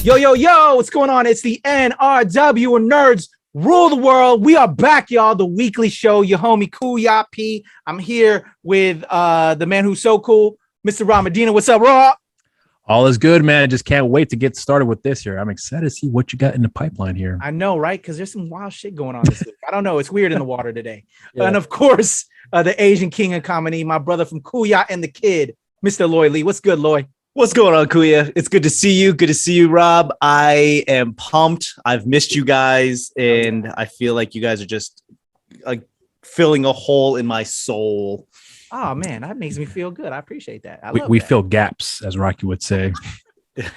Yo, yo, yo, what's going on? It's the NRW Nerds Rule the World. We are back, y'all. The weekly show, your homie Kuya P. I'm here with the man who's so cool, Mr. Rob Medina. What's up, Rob? All is good, man. Just can't wait to get started with this here. I'm excited to see what you got in the pipeline here. I know, right? Because there's some wild shit going on this week. I don't know. It's weird in the water today. Yeah. And of course, the Asian king of comedy, my brother from Kuya and the Kid, Mr. Loy Lee. What's good, Loy? What's going on, Kuya? It's good to see you. Good to see you, Rob. I am pumped. I've missed you guys, and I feel like you guys are just like filling a hole in my soul. Oh, man, that makes me feel good. I appreciate that. We fill gaps, as Rocky would say.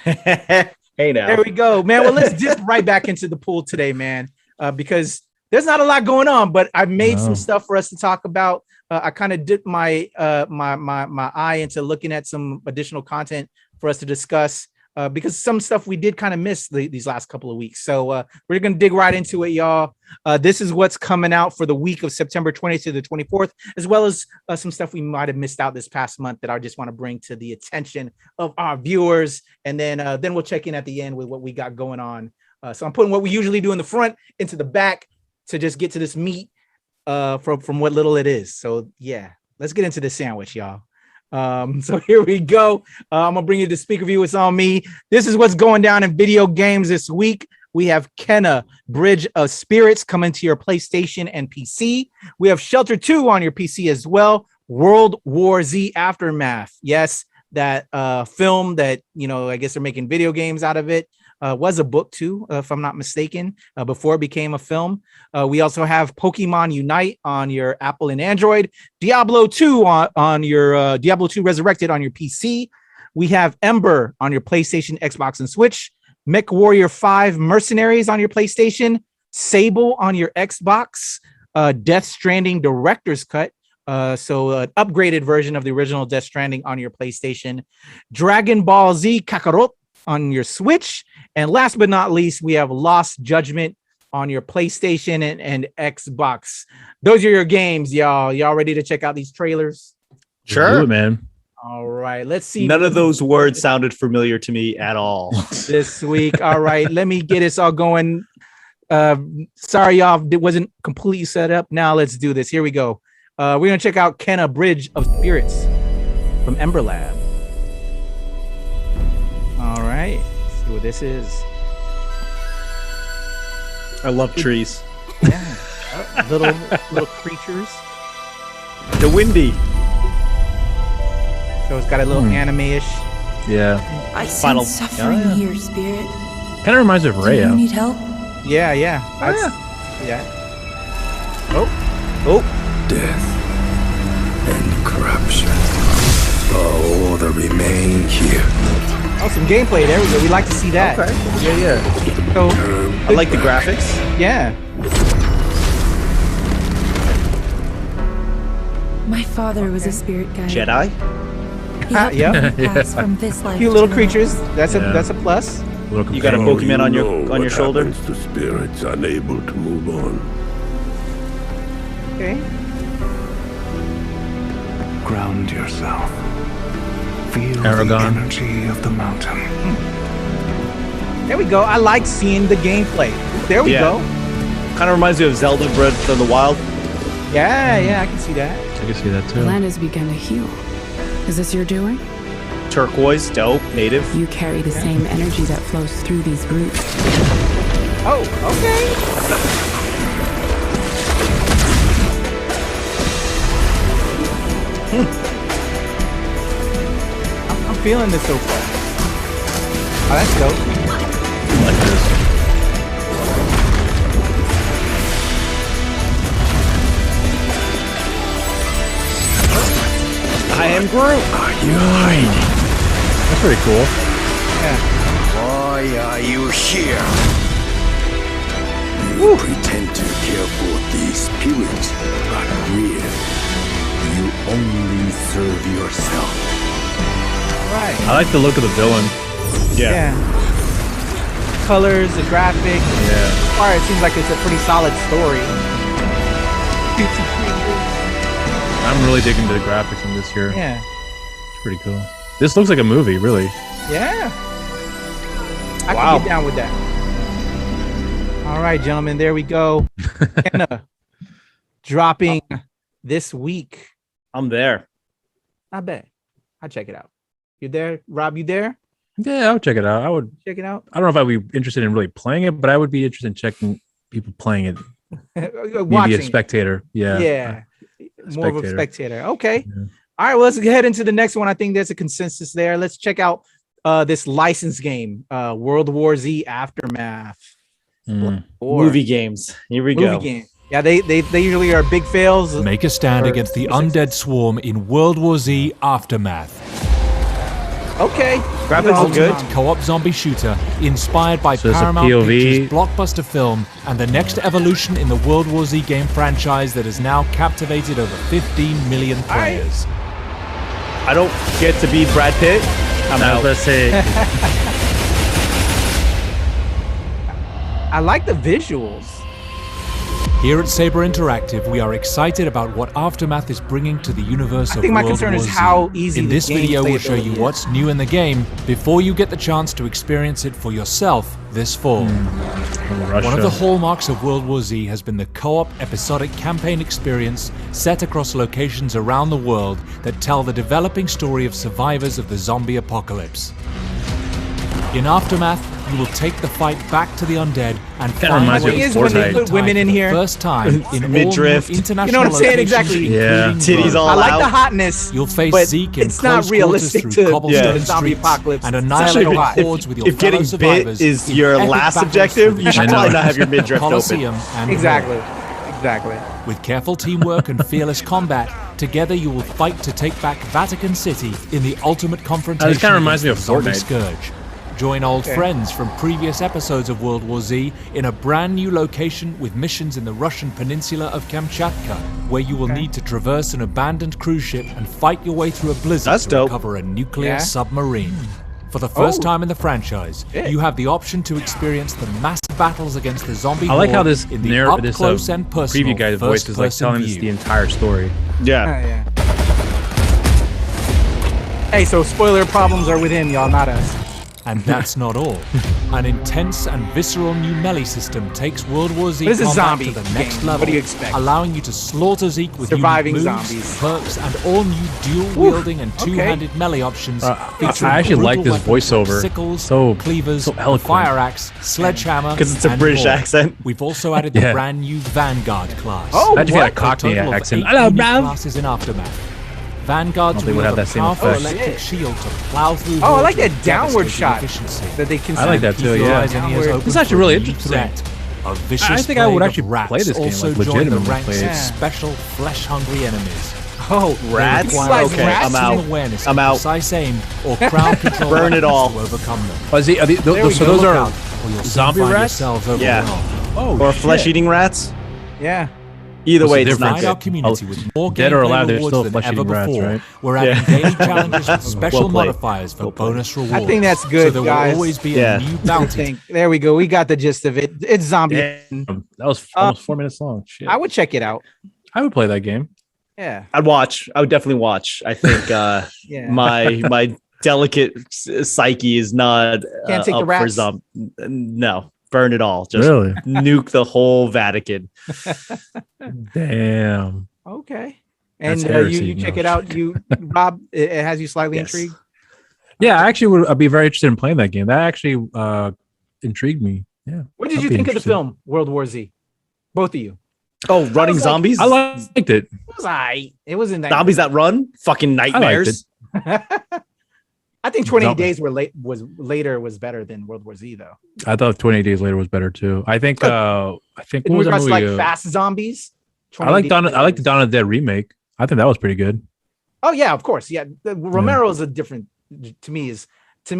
Hey, now. There we go, man. Well, let's dip right back into the pool today, man, because there's not a lot going on, but I made some stuff for us to talk about. I kind of dipped my my eye into looking at some additional content for us to discuss because some stuff we did kind of miss these last couple of weeks. So we're going to dig right into it, y'all. This is what's coming out for the week of September 20th to the 24th, as well as some stuff we might have missed out this past month that I just want to bring to the attention of our viewers. And then we'll check in at the end with what we got going on. So I'm putting what we usually do in the front into the back to just get to this meat from what little it is. So yeah, let's get into the sandwich, y'all. So here we go. I'm gonna bring you the speaker view. It's on me. This is what's going down in video games this week. We have Kena Bridge of Spirits coming to your PlayStation and PC. We have Shelter 2 on your PC as well. World War Z Aftermath. Yes, that film that, I guess they're making video games out of it. Was a book too, if I'm not mistaken, before it became a film. We also have Pokemon Unite on your Apple and Android, Diablo 2 on your Diablo 2 Resurrected on your PC. We have Ember on your PlayStation, Xbox, and Switch. Mech Warrior 5 Mercenaries on your PlayStation, Sable on your Xbox, Death Stranding Director's Cut. So an upgraded version of the original Death Stranding on your PlayStation, Dragon Ball Z Kakarot on your Switch. And last but not least, we have Lost Judgment on your PlayStation and Xbox. Those are your games, y'all. Y'all ready to check out these trailers? Sure, man. All right, let's see. None of those words sounded familiar to me at all this week. All right, let me get us all going. Sorry, y'all, it wasn't completely set up. Now let's do this. Here we go. We're going to check out Kena Bridge of Spirits from Ember Lab. All right. Let's see what this is. I love trees. Yeah. little creatures. The windy. So it's got a little anime-ish. Yeah. I see suffering here, Spirit. Kind of reminds me of Raya. Do you need help? Yeah. Yeah. Oh. Death and corruption all that remain here. Oh, some gameplay. There we go. We like to see that. Okay. Yeah. So, I like the graphics. Yeah. My father was a spirit guide. Jedi. He helped Yeah. me pass from this life Cute to little the creatures. next. That's a plus. You got a Pokemon on your shoulder. Happens to spirits unable to move on. Okay. Ground yourself. Feel Aragon. the energy of the mountain. There we go. I like seeing the gameplay. There we go. Kind of reminds me of Zelda Breath of the Wild. Yeah, I can see that. I can see that The too. land has begun to heal. Is this your doing? Turquoise, dope, native. You carry the same energy that flows through these roots. Oh, okay. I'm feeling this so far. Oh, that's dope. I like this. I am Groot. Are you hiding? That's pretty cool. Yeah. Why are you here? You pretend to care for these spirits, but really, you only serve yourself. Right. I like the look of the villain. Yeah. Colors, the graphic. Yeah. All right, it seems like it's a pretty solid story. I'm really digging the graphics in this here. Yeah. It's pretty cool. This looks like a movie, really. Yeah. I can get down with that. All right, gentlemen, there we go. Anna, dropping this week. I'm there. I bet. I'll check it out. You there, Rob? You there? Yeah, I would check it out. I would check it out. I don't know if I'd be interested in really playing it, but I would be interested in checking people playing it. Maybe a spectator. Yeah. Yeah. More of a spectator. Okay. Yeah. All right. Well, let's head into the next one. I think there's a consensus there. Let's check out this licensed game, World War Z Aftermath. Movie games. Here we go. Game. Yeah, they usually are big fails. Make a stand against the undead swarm in World War Z Aftermath. Okay. Graphics are good. Co-op zombie shooter inspired by Paramount Pictures' blockbuster film and the next evolution in the World War Z game franchise that has now captivated over 15 million players. I don't get to be Brad Pitt. I'm out. Let's say. I like the visuals. Here at Saber Interactive, we are excited about what Aftermath is bringing to the universe of World War Z. I think my concern is how easy in this video we'll show you what's new in the game before you get the chance to experience it for yourself this fall. One of the hallmarks of World War Z has been the co-op episodic campaign experience set across locations around the world that tell the developing story of survivors of the zombie apocalypse. In Aftermath, you will take the fight back to the undead and find ways when they put women in here. First time in midriff. International you know what I'm saying? Exactly. Yeah. Titties all I like out. The hotness. You'll face Zeke in it's not realistic through to cobblestone zombie streets apocalypse and annihilate hordes with your if getting survivors bit is your last objective, you should probably not have your midriff open. Exactly. With careful teamwork and fearless combat, together you will fight to take back Vatican City in the ultimate confrontation. This kind of reminds me of Zombie Fortnite. Scourge. Join old friends from previous episodes of World War Z in a brand new location with missions in the Russian peninsula of Kamchatka, where you will need to traverse an abandoned cruise ship and fight your way through a blizzard to recover a nuclear submarine. For the first time in the franchise, you have the option to experience the massive battles against the zombie horde. I like how this in the up-close and personal preview guy's voice is like telling us the entire story. Yeah. Hey, so spoiler problems are with him, y'all, not us. And that's not all. An intense and visceral new melee system takes World War Z combat to the next level, what do you expect? allowing you to slaughter Zeke with surviving unique moves, zombies, perks, and all new dual-wielding and two-handed melee options. I actually like this voiceover. Sickles, so cleavers, so eloquent. fire axe, sledgehammer, because it's a and British more. accent. We've also added the brand new Vanguard class. I just got a Cockney accent. Hello, classes in Aftermath. Vanguards will have that a same powerful effect. electric shield to plow through. I like hordes that with downward shot efficiency. that they can. I like that too. Yeah, it's actually really interesting. I think I would actually play this game also like join the legitimately. ranks of special flesh-hungry enemies. Oh, rats! Okay, I'm out. Awareness, I'm out. Precise aim or crowd control. Burn it all. To overcome them. Oh, so those are zombie rats? Yeah. Oh, or flesh-eating rats. Yeah. Either way, it's not Find our good. community with more Dead or alive, gameplay they're rewards still than flesh-eating ever rats, before. right? We're adding daily challenges with special Well played. modifiers for bonus rewards. I think that's good, so there guys. will always be a new bounty. There we go. We got the gist of it. It's zombie. That was almost 4 minutes long. Shit. I would check it out. I would play that game. Yeah. I'd watch. I would definitely watch. I think my delicate psyche is not Can't take the up for rats? No, burn it all. Just Really? nuke the whole Vatican. Damn. Okay. And That's heresy, you check no. it out. You, Rob, it has you slightly Yes. intrigued. Yeah, I actually would. I'd be very interested in playing that game. That actually intrigued me. Yeah. What did I'd you be think of the interested. film World War Z? Both of you. Oh, running like- zombies. I liked it. It was aight. It wasn't that. Zombies that run. Fucking nightmares. I think 28 Zombie. Days was better than World War Z though. I thought 28 Days Later was better too. I think. What In was that regards to movie? like fast zombies. I like 28 Dawn. Days I like the Later. Dawn of the Dead remake. I think that was pretty good. Oh yeah, of course. Yeah, Romero is a different. To me,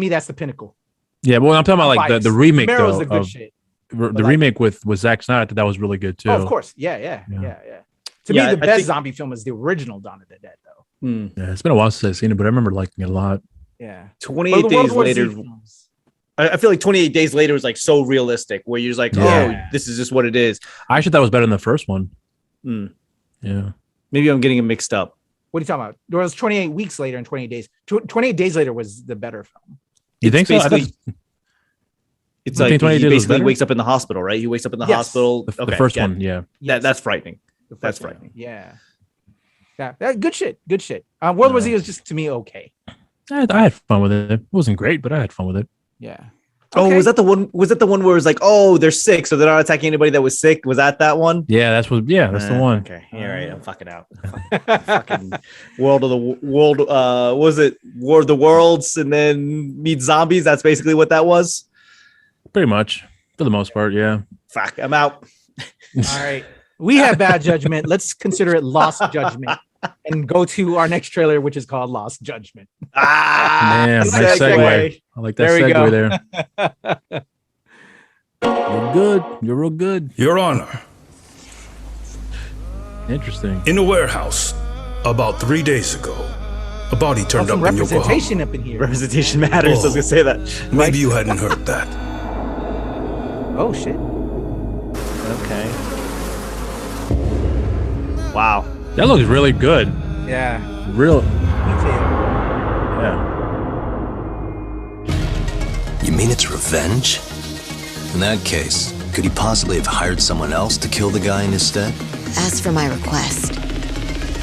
that's the pinnacle. Yeah, but I'm talking about like the remake Romero's though. the good Of, shit. the like- remake with Zack Snyder. I thought that was really good too. Oh, of course. Yeah. To Yeah, me, the I best think- zombie film is the original Dawn of the Dead, though. Yeah, it's been a while since I've seen it, but I remember liking it a lot. Yeah. 28 Well, the World days War Z later. films. I feel like 28 Days Later was like so realistic, where you're just like, Yeah. oh, this is just what it is. I actually thought it was better than the first one. Mm. Yeah. Maybe I'm getting it mixed up. What are you talking about? There was 28 weeks later and 28 days. 28 Days Later was the better film. You think so? I basically- It's like he basically wakes up in the hospital, right? He wakes up in the hospital. The first one, yeah. That's frightening. That's frightening. Yeah. Good shit. Good shit. World War Z was just, to me, okay. I had fun with it. It wasn't great, but I had fun with it. Yeah. Oh, Okay. was that the one where it was like, oh, they're sick, so they're not attacking anybody that was sick? Was that one? Yeah, that's the one. Okay. All right. I'm fucking out. Fucking War of the Worlds and then meet zombies. That's basically what that was. Pretty much. For the most part, yeah. Fuck, I'm out. All right. We have Bad Judgment. Let's consider it Lost Judgment and go to our next trailer, which is called Lost Judgment. Man, nice segue. I like that segue there. You're good. You're real good. Your Honor. Interesting. In a warehouse about 3 days ago, a body turned up in Yokohama. Representation up in here. Representation matters. I was gonna say that. Maybe you hadn't heard that. Oh shit. Okay. Wow. That looks really good. Yeah. Real. Detail. Yeah. You mean it's revenge? In that case, could he possibly have hired someone else to kill the guy in his stead? As for my request,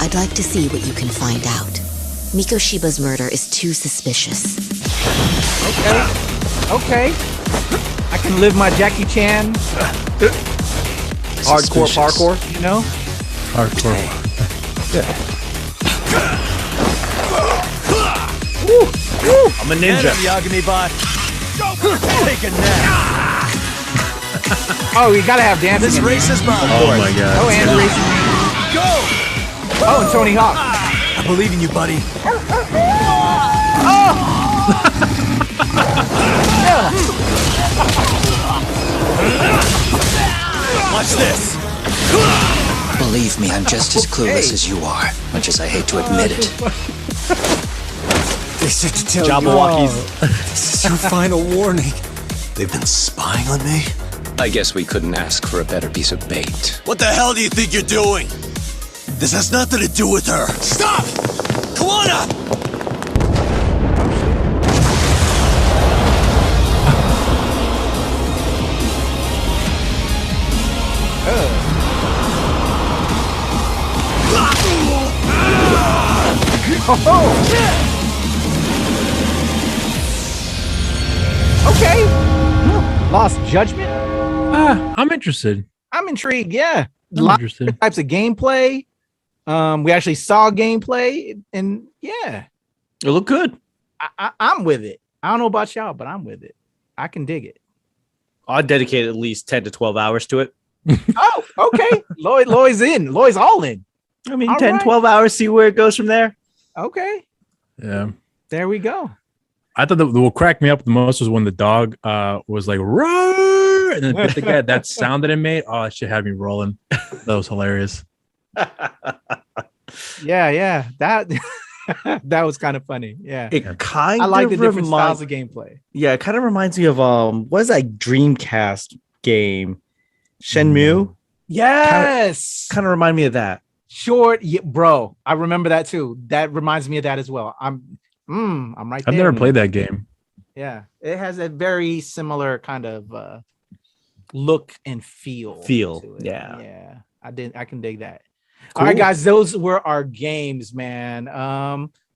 I'd like to see what you can find out. Mikoshiba's murder is too suspicious. Okay. I can live my Jackie Chan hardcore parkour, you know? Hardcore. I'm a ninja. Take a nap. Oh, you gotta have dancing. This race is mine. Oh my god. Oh, and racing. Go. Oh, and Tony Hawk. I believe in you, buddy. Watch this. Believe me, I'm just as clueless as you are, much as I hate to admit it. They said to tell Jabberwockies. this is your final warning. They've been spying on me? I guess we couldn't ask for a better piece of bait. What the hell do you think you're doing? This has nothing to do with her. Stop! Kawana! Okay. Lost Judgment. I'm interested. I'm intrigued. Yeah. I'm interested. Types of gameplay. We actually saw gameplay, and yeah, It looked good. I'm with it. I don't know about y'all, but I'm with it. I can dig it. I'd dedicate at least 10 to 12 hours to it. Oh, okay. Lloyd's in. Lloyd's all in. I mean, All 10, right. 12 hours, see where it goes from there. Okay. Yeah. There we go. I thought what cracked me up the most was when the dog was like, roar, and then bit the guy. That sound that it made, oh, that shit had me rolling. That was hilarious. Yeah. That that was kind of funny. Yeah. It kind I like of the different styles of gameplay. Yeah, it kind of reminds me of what is that Dreamcast game? Shenmue? Yes. Kind of remind me of that. Short, yeah, bro. I remember that too. That reminds me of that as well. I'm right there. I've never played that game. Yeah, it has a very similar kind of look and feel. To it. Yeah. I can dig that. Cool. All right, guys, those were our games, man.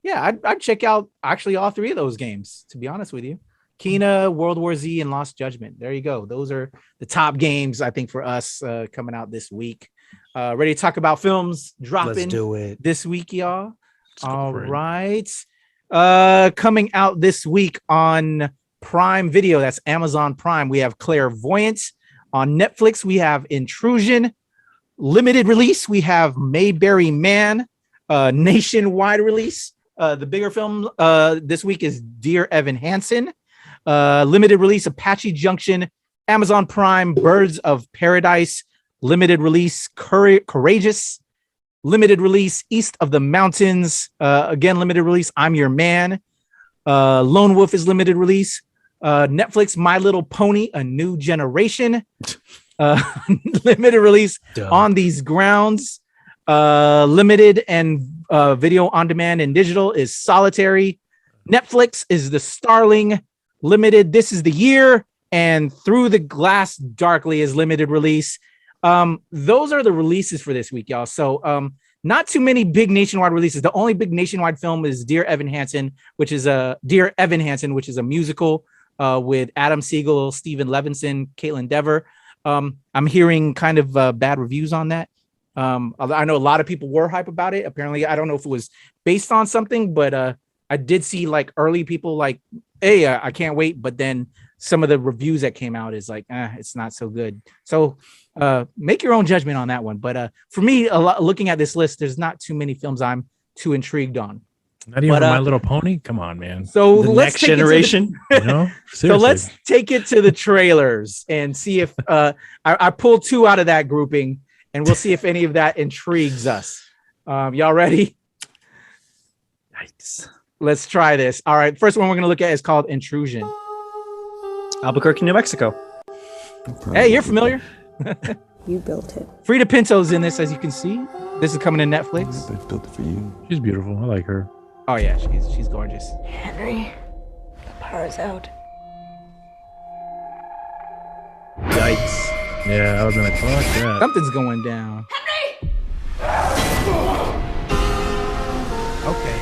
Yeah, I'd check out actually all three of those games. To be honest with you, Kena, World War Z, and Lost Judgment. There you go. Those are the top games I think for us coming out this week. Ready to talk about films dropping? Let's do it this week, y'all. All right. Coming out this week on Prime Video, that's Amazon Prime, we have Clairvoyant. On Netflix, we have Intrusion. Limited release, we have Mayberry Man. Nationwide release, the bigger film this week is Dear Evan Hansen. Limited release, Apache Junction. Amazon Prime, Birds of Paradise. Limited release, Courageous. Limited release, East of the Mountains. Again, limited release, I'm Your Man. Lone Wolf is limited release. Netflix, My Little Pony, A New Generation. Limited release, On These Grounds. Limited and video on demand and digital is Solitary. Netflix is The Starling. Limited, This Is the Year. and Through the Glass Darkly is limited release. Those are the releases for this week, y'all. So not too many big nationwide releases. The only big nationwide film is Dear Evan Hansen, which is a musical with Adam Siegel, Stephen Levinson, Caitlin Dever. I'm hearing kind of bad reviews on that. I know a lot of people were hype about it. Apparently, I don't know if it was based on something, but I did see like early people like, hey, I can't wait. But then some of the reviews that came out is like, it's not so good. So make your own judgment on that one. But for me, looking at this list, there's not too many films I'm too intrigued on. Not even My Little Pony. Come on, man. So the let's next generation. So let's take it to the trailers and see if I pull two out of that grouping, and we'll see if any of that intrigues us. Y'all ready? Yikes. Let's try this. All right. First one we're going to look at is called Intrusion. Albuquerque, New Mexico. Hey, you're familiar. You built it. Frida Pinto's in this, as you can see. This is coming to Netflix. They built it for you. She's beautiful. I like her. Oh, yeah. She's gorgeous. Henry, the power's out. Yikes. Yeah, I was like, fuck that. Something's going down. Henry! Okay.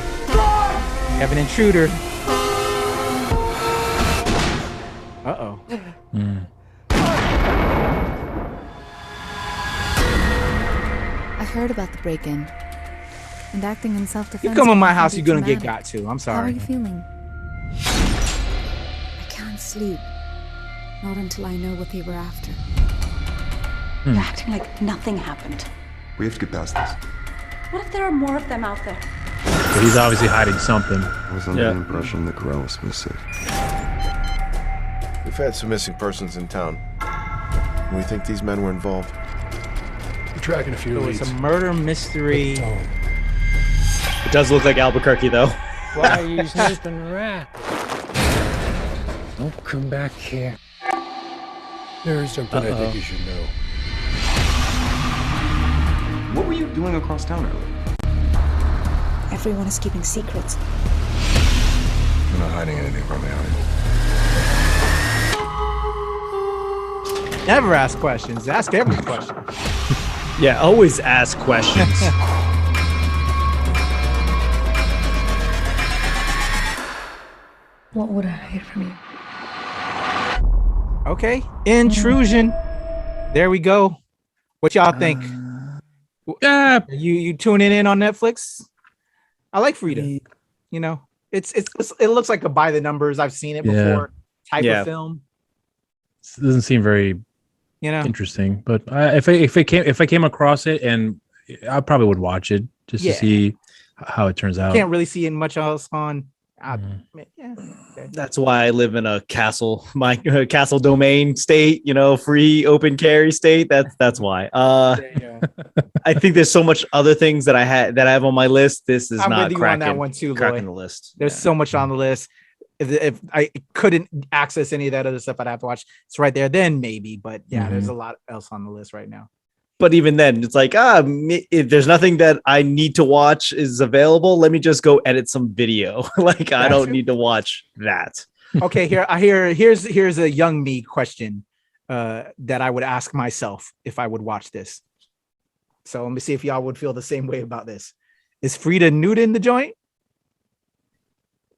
We have an intruder. Uh-oh. I heard about the break-in. And acting in self-defense. You come in my house, you're gonna get got to. I'm sorry. How are you feeling? I can't sleep. Not until I know what they were after. You're acting like nothing happened. We have to get past this. What if there are more of them out there? But he's obviously hiding something. I was under the impression that Corral was missing. We've had some missing persons in town. We think these men were involved. We're tracking a few So leads. it's a murder mystery. It does look like Albuquerque, though. Why are you snooping around? Don't come back here. There's something I think you should know. What were you doing across town earlier? Everyone is keeping secrets. We're not hiding anything from me, are you? Never ask questions. Ask every question. Yeah, always ask questions. What would I hide from you? Okay. Intrusion. There we go. What y'all think? You tuning in on Netflix? I like Frida. You know, it looks like a by the numbers. I've seen it before type of film. It doesn't seem very interesting, but if I came across it, and I probably would watch it just to see how it turns out. Can't really see it much else on. That's why I live in a castle, my castle domain state, free open carry state. That's why. I think there's so much other things that I have on my list. This is I'm not with you cracking, on that one too, cracking Lloyd. the list. There's so much on the list. If I couldn't access any of that other stuff, I'd have to watch. It's right there. Then maybe, but there's a lot else on the list right now. But even then, it's like, if there's nothing that I need to watch is available, let me just go edit some video. I don't need to watch that. Okay, here's a young me question that I would ask myself if I would watch this. So let me see if y'all would feel the same way about this. Is Frida nude in the joint?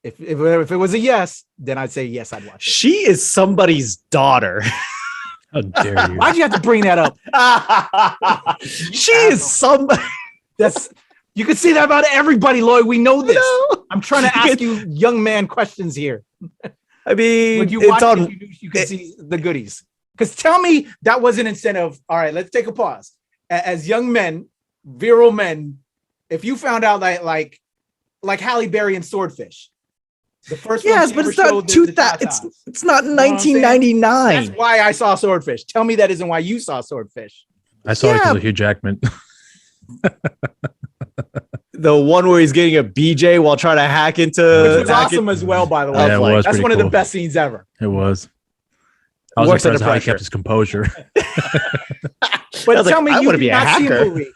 If it was a yes, then I'd say yes, I'd watch it. She is somebody's daughter. How dare you? Why'd you have to bring that up? She is somebody. You can see that about everybody, Lloyd. We know this. I'm trying to ask you young man questions here. I mean, when you watch it, you can see the goodies. Because tell me that wasn't incentive. All right, let's take a pause. As young men, virile men, if you found out that like Halle Berry and Swordfish, the first yes, but it's not 2000. It's not 1999. That's why I saw Swordfish. Tell me that isn't why you saw Swordfish. I saw it because of Hugh Jackman. The one where he's getting a BJ while trying to hack into, which was awesome as well, by the way. Yeah, was that's one cool. of the best scenes ever. It was. I was impressed how he kept his composure. But tell me, you did not see a movie.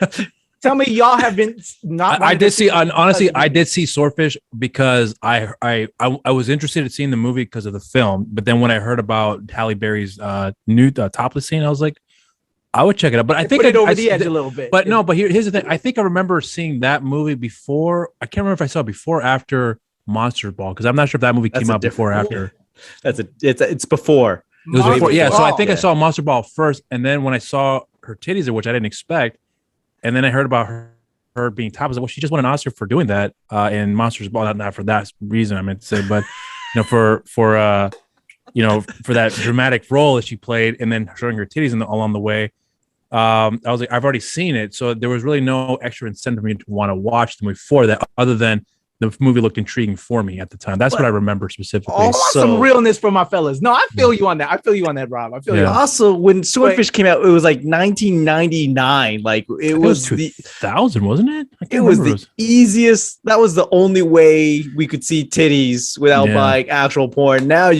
Tell me, y'all have been not. I did see. Honestly, I did see Swordfish because I was interested in seeing the movie because of the film. But then when I heard about Halle Berry's nude topless scene, I was like, I would check it out. But I think put it over the edge a little bit. But no. But here's the thing. I think I remember seeing that movie before. I can't remember if I saw it before or after Monsters Ball, because I'm not sure if that movie came out before or after. It's before. It was before. Yeah. So I think I saw Monster Ball first, and then when I saw her titties, which I didn't expect. And then I heard about her being top. I was like, well, she just won an Oscar for doing that in Monsters Ball. Not for that reason, I meant to say, but for that dramatic role that she played, and then showing her titties along the way. I was like, I've already seen it, so there was really no extra incentive for me to want to watch the movie for that, other than the movie looked intriguing for me at the time. That's what I remember specifically. I want some realness from my fellas. No, I feel you on that. I feel you on that, Rob. I feel you. Also, when Swordfish came out, it was like 1999. Like it was 2000, wasn't it? It was the easiest. That was the only way we could see titties without like actual porn. Now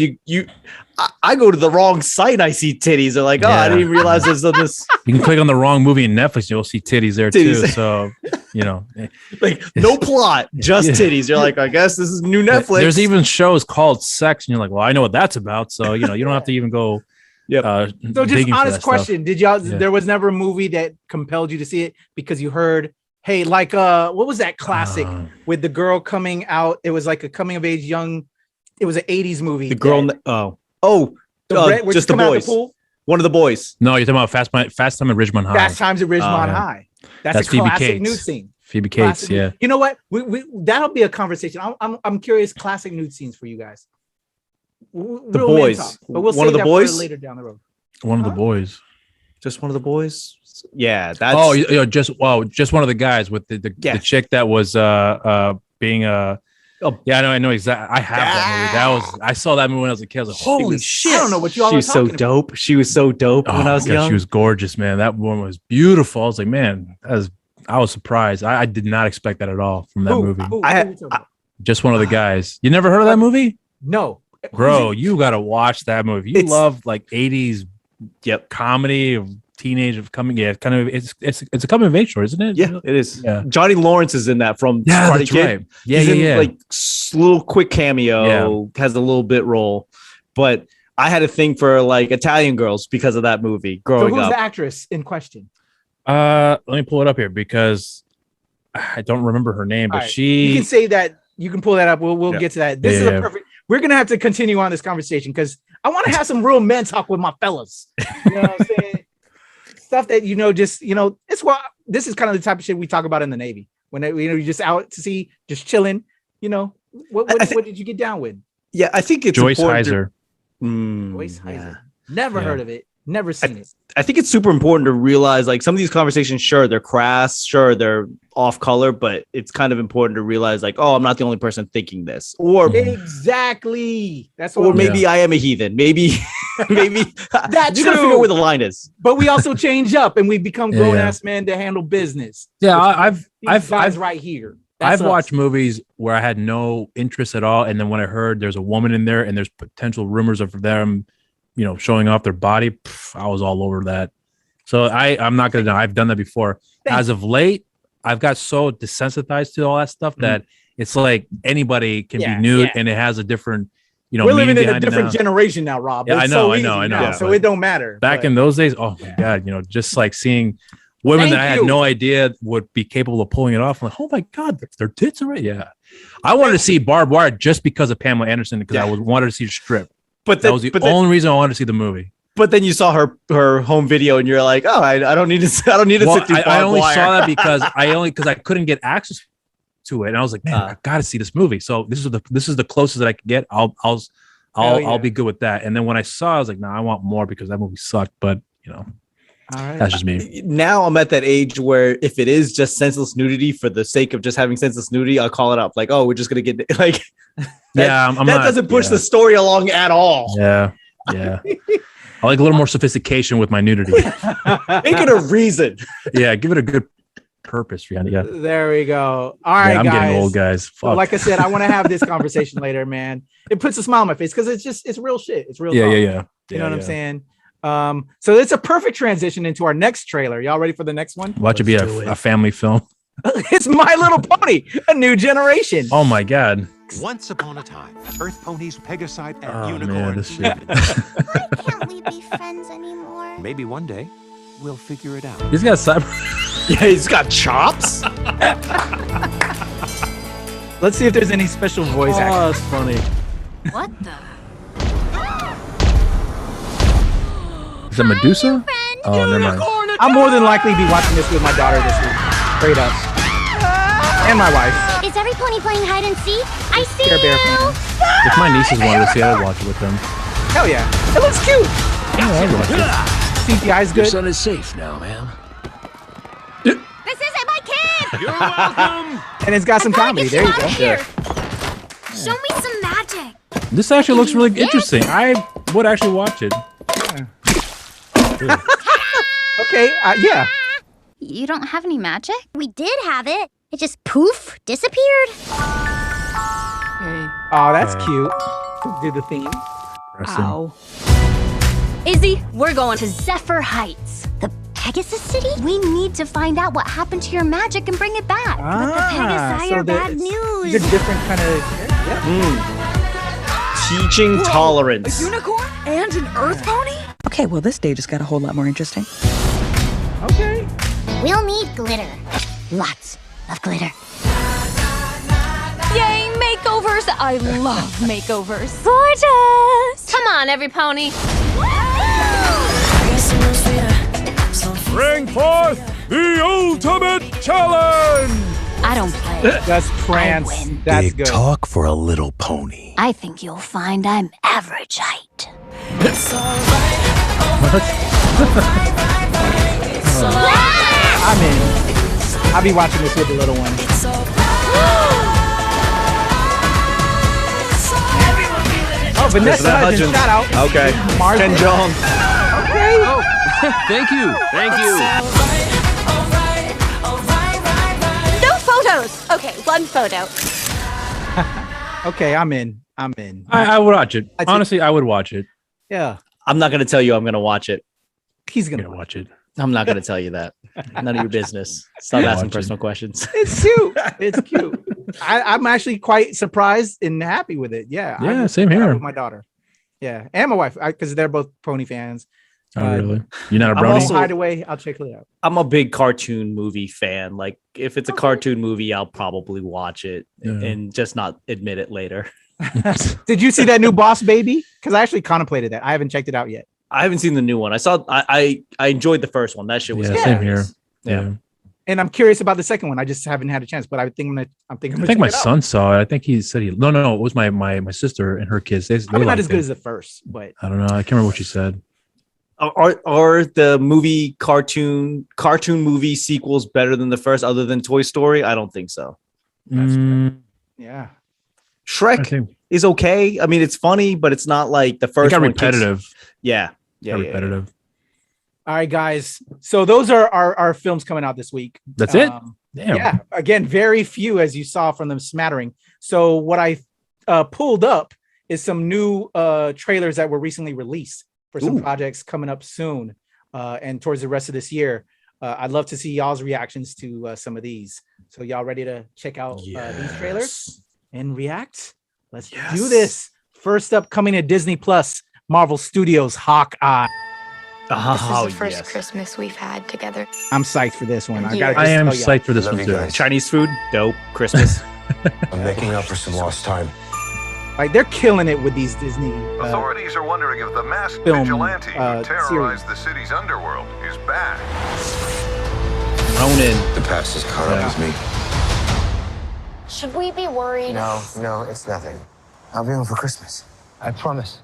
I go to the wrong site and I see titties. They're like, oh, I didn't even realize there's this. You can click on the wrong movie in Netflix, you'll see titties there too. So, like no plot, just titties. You're like, I guess this is new Netflix. There's even shows called Sex, and you're like, well, I know what that's about. So, you don't have to even go. So just honest question. Did y'all, there was never a movie that compelled you to see it because you heard, hey, like, what was that classic with the girl coming out? It was like a coming of age it was an 80s movie. The girl, just the boys. One of the boys. No, you're talking about Fast Time at Ridgemont High. Fast Times at Ridgemont High. That's a Phoebe classic Cates. nude scene. Phoebe Cates, yeah. You know what? We that'll be a conversation. I'm curious. Classic nude scenes for you guys. The boys. But we'll one of the boys later down the road. One of the boys. Just one of the boys. Yeah, that's. Just one of the guys with the chick that was being yeah, I know exactly. I have that movie. I saw that movie when I was a kid. I was like, holy shit! I don't know what you all She was so dope. She was so dope when I was young. She was gorgeous, man. That woman was beautiful. I was like, man, I was surprised. I did not expect that at all from that movie. Just one of the guys. You never heard of that movie? No, bro. You gotta watch that movie. You love like 80s comedy of teenage of coming. Yeah, kind of. It's a coming of age story, isn't it? Yeah, it is. Yeah. Johnny Lawrence is in that from Karate Kid. Right. Yeah, He's yeah. Like little quick cameo, has a little bit role, but I had a thing for like Italian girls because of that movie growing up. So who's up. the actress in question? Let me pull it up here because I don't remember her name, but you can say that. You can pull that up. We'll get to that. This is a perfect. We're gonna have to continue on this conversation because I want to have some real men talk with my fellas. You know what I'm saying? Stuff that it's what this is kind of the type of shit we talk about in the Navy when you're just out to sea, just chilling. What did you get down with? Yeah, I think it's Joyce Heiser. Joyce Heiser. Never heard of it. Never seen it. I think it's super important to realize, like, some of these conversations, sure, they're crass, sure, they're off color, but it's kind of important to realize, like, oh, I'm not the only person thinking this, or exactly. That's what. Or maybe I am a heathen. Maybe that's you gotta figure out where the line is. But we also change up and we become grown ass men to handle business. Yeah, I've right here. I've watched movies where I had no interest at all, and then when I heard there's a woman in there and there's potential rumors of them, showing off their body, I was all over that. So I'm not gonna deny I've done that before. As of late, I've got so desensitized to all that stuff that it's like anybody can be nude, and it has a different, we're living in a different generation now, Rob. Yeah, I know. So it don't matter. Back in those days, oh my god, just like seeing women that I had no idea would be capable of pulling it off. I'm like, oh my god, their tits are right. Yeah, I wanted to see Barbed Wire just because of Pamela Anderson because I wanted to see her strip. But that was the only reason I wanted to see the movie. But then you saw her home video, and you're like, "Oh, I don't need to sit through." I only saw that because I couldn't get access to it, and I was like, "Man, I got to see this movie." So this is the closest that I could get. I'll be good with that. And then when I saw, I was like, "No, I want more because that movie sucked." But that's just me. Now I'm at that age where if it is just senseless nudity for the sake of just having senseless nudity, I'll call it up. Like, oh, we're just gonna get like. That doesn't push the story along at all. Yeah. I like a little more sophistication with my nudity. Make it a reason. Yeah, give it a good purpose, Rihanna. Yeah. There we go. All right, I'm getting old, guys. So like I said, I want to have this conversation later, man. It puts a smile on my face because it's real shit. It's real. Yeah. You know what I'm saying? So it's a perfect transition into our next trailer. Y'all ready for the next one? Watch it be a family film. It's My Little Pony, a new generation. Oh my god. Once upon a time, Earth ponies, Pegasite, and Oh, unicorns. man, this shit. Why can't we be friends anymore? Maybe one day we'll figure it out. He's got cyber. Yeah, he's got chops. Let's see if there's any special voice acting. Oh, that's funny. What the? Is that Medusa? Oh, never mind. I'll more than likely be watching this with my daughter this week. Straight up. And my wife. Is every pony playing hide and seek? I see Care Bear fan. If my nieces wanted to see it, I'd watch it with them. Hell yeah. It looks cute. Yeah, I'd watch it. CGI's Your good. son is safe now, ma'am. This isn't my kid! You're welcome. And it's got some comedy. There you go. Here. Show me some magic. This actually looks really interesting. I would actually watch it. Okay, yeah. You don't have any magic? We did have it. It just poof, disappeared. Oh, that's cute. Do the theme. Ow. Izzy, we're going to Zephyr Heights. The Pegasus City? We need to find out what happened to your magic and bring it back. But the Pegasi are bad news. These are different kind of. Teaching tolerance. Unicorn and an Earth pony? Okay, well, this day just got a whole lot more interesting. Okay. We'll need glitter. Lots of glitter. Yay, makeovers! I love makeovers. Gorgeous! Come on, every pony. Bring forth the ultimate challenge! I don't play. That's Prance. That's Big good. talk for a little pony. I think you'll find I'm average height. I'm in. I'll be watching this with the little one. Oh, Vanessa Hudgens, shout out. Okay. Mars. Ken Jong. Okay. Oh, thank you. Thank you. No photos. Okay, one photo. Okay, I'm in. I'm in. I would watch it. Honestly, I would watch it. Yeah. I'm not gonna tell you I'm gonna watch it. He's gonna watch it. I'm not gonna tell you that. None of your business. Stop asking personal questions. It's cute. It's cute. I'm actually quite surprised and happy with it. Yeah. Yeah, same here. With my daughter. Yeah, and my wife, because they're both pony fans. Oh, really? You're not a I'm brony? also- Hideaway. I'll check it out. I'm a big cartoon movie fan. Like, if it's a cartoon movie, I'll probably watch it and just not admit it later. Did you see that new Boss Baby? Because I actually contemplated that. I haven't checked it out yet. I haven't seen the new one. I enjoyed the first one. That shit was Same here. Yeah. And I'm curious about the second one. I just haven't had a chance, but I think I'm thinking. I think my son saw it. I think he said no. It was my sister and her kids. They Probably not liked as good it. as the first, but I don't know. I can't remember what she said. Are the movie cartoon movie sequels better than the first, other than Toy Story? I don't think so. Yeah. Shrek is okay. I mean, it's funny, but it's not like the first. It got one repetitive. Yeah. Repetitive. All right, guys. So those are our films coming out this week. That's it? Damn. Yeah. Again, very few, as you saw from them smattering. So what I pulled up is some new trailers that were recently released for some projects coming up soon and towards the rest of this year. I'd love to see y'all's reactions to some of these. So y'all ready to check out these trailers and react? Let's do this. First up, coming to Disney Plus, Marvel Studios, Hawkeye. This is the first Christmas we've had together. I'm psyched for this one. I am psyched for this one too. Chinese food, dope. Christmas. I'm making up for some lost time. Like, they're killing it with these Disney Authorities are wondering if the masked film, vigilante who terrorized series. the city's underworld is back. Ronin. The past is caught up with me. Should we be worried? No, it's nothing. I'll be home for Christmas. I promise.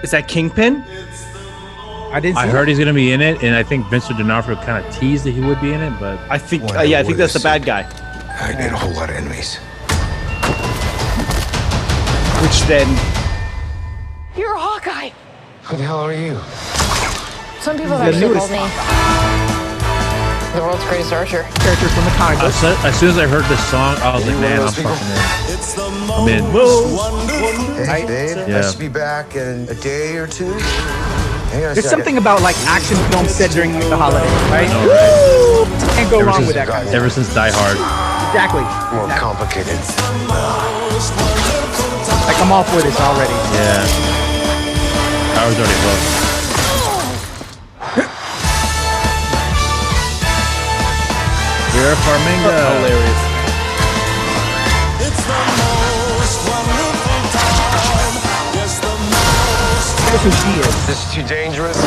Is that Kingpin? I heard he's gonna be in it, and I think Vincent D'Onofrio kind of teased that he would be in it, but I think I think that's the bad guy. I need a whole lot of enemies. Which then? You're Hawkeye. Who the hell are you? Some people The have actually newest called me The world's greatest archer. Character from the comic book. As soon as I heard this song, I was like, man, I'm fucking in. I'm in. Hey, babe, Yeah. I should be back in a day or two. Hang on a There's second. something about like action films set during the holidays, right? I know, right? Can't go wrong with that kind of Ever since Die Hard. Exactly. More complicated. Like I'm all for this already. Yeah. Power's already low. Vera Farmiga. Hilarious. Here's who she is. This is too dangerous.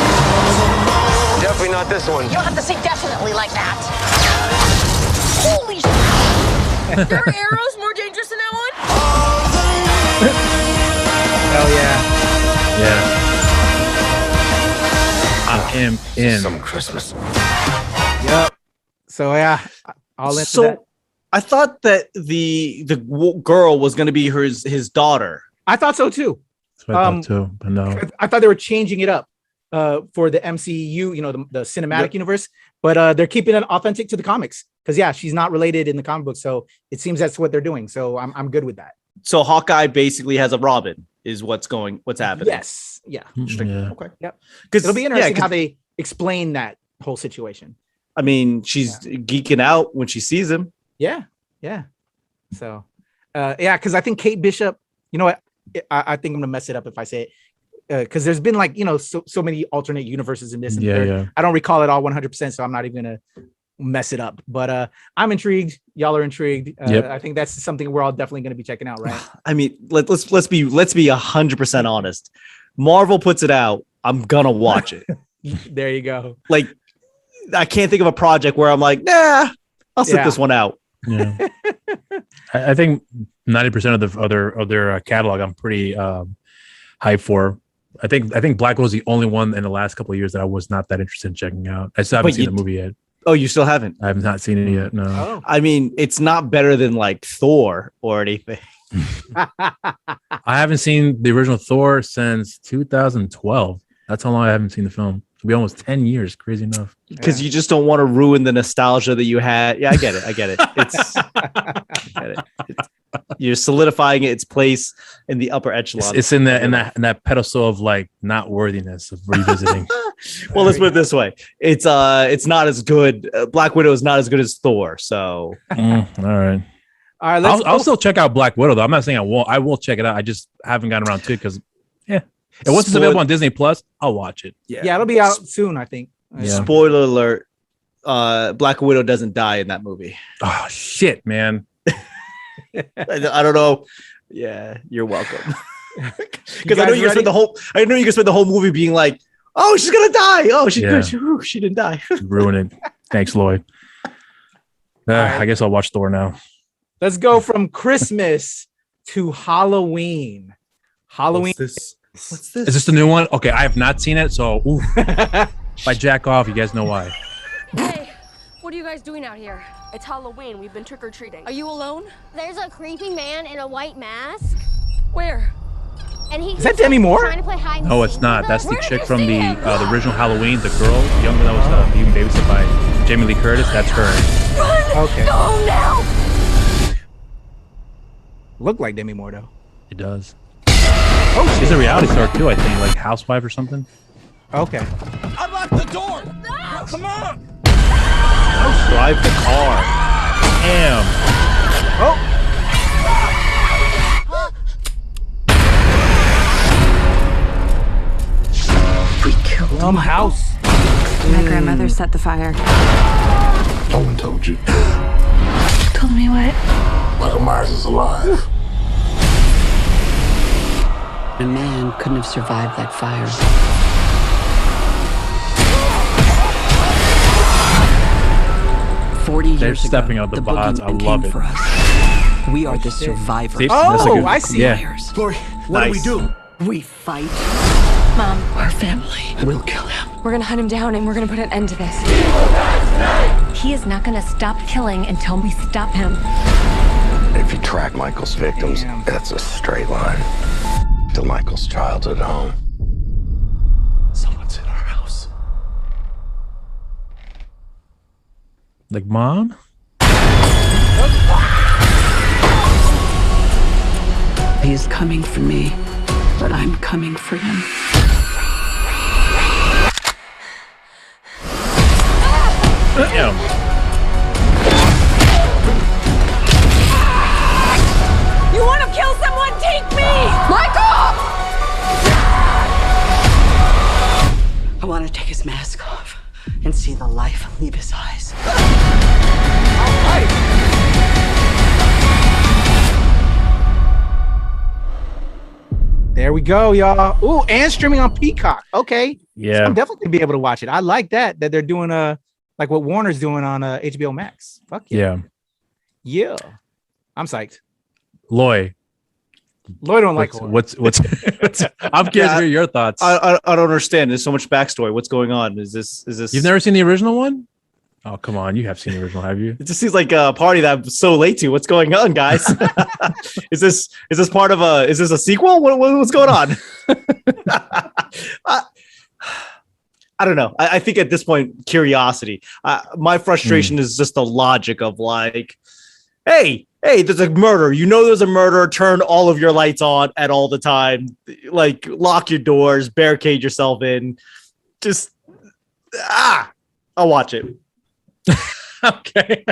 Definitely not this one. You don't have to say definitely like that. Holy shit! There are arrows more dangerous than that one? Hell yeah. Yeah. I am in. Some Christmas. Yep. So yeah, all into So that. I thought that the girl was going to be his daughter. I thought so too. That's what I thought too, but no. I thought they were changing it up for the MCU, you know, the cinematic universe, but they're keeping it authentic to the comics because yeah, she's not related in the comic book, so it seems that's what they're doing. So I'm good with that. So Hawkeye basically has a Robin, is what's happening. Yes, yeah, Yeah. Okay. yep. Because It'll be interesting how they explain that whole situation. I mean, she's geeking out when she sees him. Yeah, yeah. So, yeah, because I think Kate Bishop. You know what? I think I'm gonna mess it up if I say it because there's been like so many alternate universes in this. And Yeah. I don't recall it all 100%, so I'm not even gonna mess it up. But I'm intrigued. Y'all are intrigued. Yep. I think that's something we're all definitely gonna be checking out, right? I mean, let's be 100% honest. Marvel puts it out. I'm gonna watch it. There you go. Like, I can't think of a project where I'm like, nah, I'll sit this one out. Yeah. I think 90% of their catalog I'm pretty hyped for. I think Black Widow is the only one in the last couple of years that I was not that interested in checking out. I still haven't seen the movie yet. Oh, you still haven't? I have not seen it yet. No. Oh. I mean, it's not better than like Thor or anything. I haven't seen the original Thor since 2012. That's how long I haven't seen the film. It'll be almost 10 years. Crazy enough. Because you just don't want to ruin the nostalgia that you had. Yeah, I get it. It's I get it. You're solidifying its place in the upper echelon. It's in that pedestal of like not worthiness of revisiting. Well, let's put it this way: it's not as good. Black Widow is not as good as Thor. So all right. All right, I'll still check out Black Widow though. I'm not saying I won't. I will check it out. I just haven't gotten around to it because and once it's available on Disney Plus, I'll watch it. Yeah, it'll be out soon, I think. Yeah. Spoiler alert: Black Widow doesn't die in that movie. Oh shit, man! I don't know. Yeah, you're welcome. Because I know guys you spent the whole. I know you spent the whole movie being like, "Oh, she's gonna die. Oh, she's good. She didn't die." Ruin it. Thanks, Lloyd. I guess I'll watch Thor now. Let's go from Christmas to Halloween. Halloween. What's this? Is this the new one? Okay, I have not seen it, so if I jack off, you guys know why. Hey, what are you guys doing out here? It's Halloween. We've been trick-or-treating. Are you alone? There's a creepy man in a white mask. Where? And he Is that Demi Moore? trying to play hide and No, seek it's not. with That's us. the chick from the original Halloween, the girl, the young girl that was being babysat by Jamie Lee Curtis. That's her. Run! Okay. Go now! Look like Demi Moore though. It does. Oh, she's a reality star too. I think, like Housewife or something. Okay. Unlock the door! Come on! Drive the car. Damn. Oh. We killed house. My grandmother set the fire. No one told you. Told me what? Michael Myers is alive. A man couldn't have survived that fire. They're stepping out the bots. I love it. For us. We are the survivors. See, that's a good- I see. Yeah. Lori, what do we do? We fight. Mom, Our family will kill him. we're gonna hunt him down and we're gonna put an end to this. He is not gonna stop killing until we stop him. If you track Michael's victims, that's a straight line to Michael's childhood home. Someone's in our house. Like, Mom? He is coming for me, but I'm coming for him. You want to kill someone? Take me! Michael! I want to take his mask off and see the life leave his eyes. There we go, y'all. Ooh, and streaming on Peacock. Okay. Yeah. So I'm definitely gonna be able to watch it. I like that they're doing like what Warner's doing on HBO Max. Fuck yeah. Yeah. Yeah. I'm psyched. Lloyd don't like horror. what's I'm curious to hear your thoughts. I don't understand. There's so much backstory. What's going on? Is this You've never seen the original one? Oh, come on. You have seen the original, have you? It just seems like a party that I'm so late to. What's going on, guys? Is this part of is this a sequel? What's going on? I don't know. I think at this point, curiosity. My frustration is just the logic of like, hey, there's a murder. You know there's a murder. Turn all of your lights on at all the time. Like, lock your doors, barricade yourself in. Just, I'll watch it. Okay.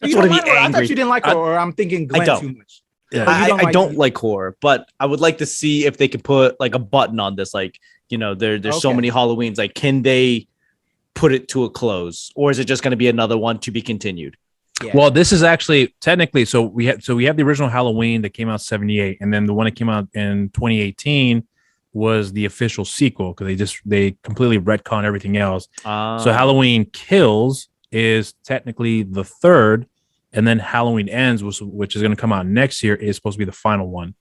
You don't like horror? I thought you didn't like horror. I'm thinking Glenn too much. Yeah. I don't like horror, but I would like to see if they could put like a button on this. Like, you know, there's so many Halloweens. Like, can they put it to a close, or is it just going to be another one to be continued? Yeah. Well, this is actually technically we have the original Halloween that came out 78, and then the one that came out in 2018 was the official sequel because they completely retcon everything else. So Halloween Kills is technically the third, and then Halloween Ends, which is going to come out next year, is supposed to be the final one.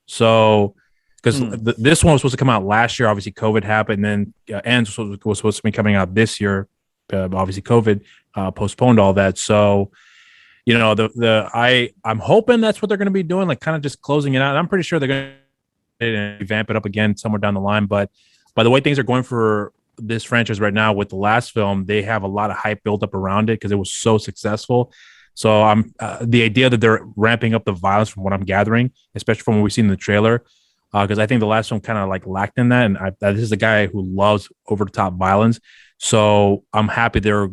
So because this one was supposed to come out last year, obviously COVID happened, and then Ends was supposed to be coming out this year. Obviously COVID postponed all that. So, you know, I'm hoping that's what they're going to be doing, like kind of just closing it out. I'm pretty sure they're going to vamp it up again somewhere down the line. But by the way things are going for this franchise right now with the last film, they have a lot of hype built up around it because it was so successful. So I'm the idea that they're ramping up the violence from what I'm gathering, especially from what we've seen in the trailer, because I think the last film kind of like lacked in that. And this is a guy who loves over the top violence. So I'm happy they're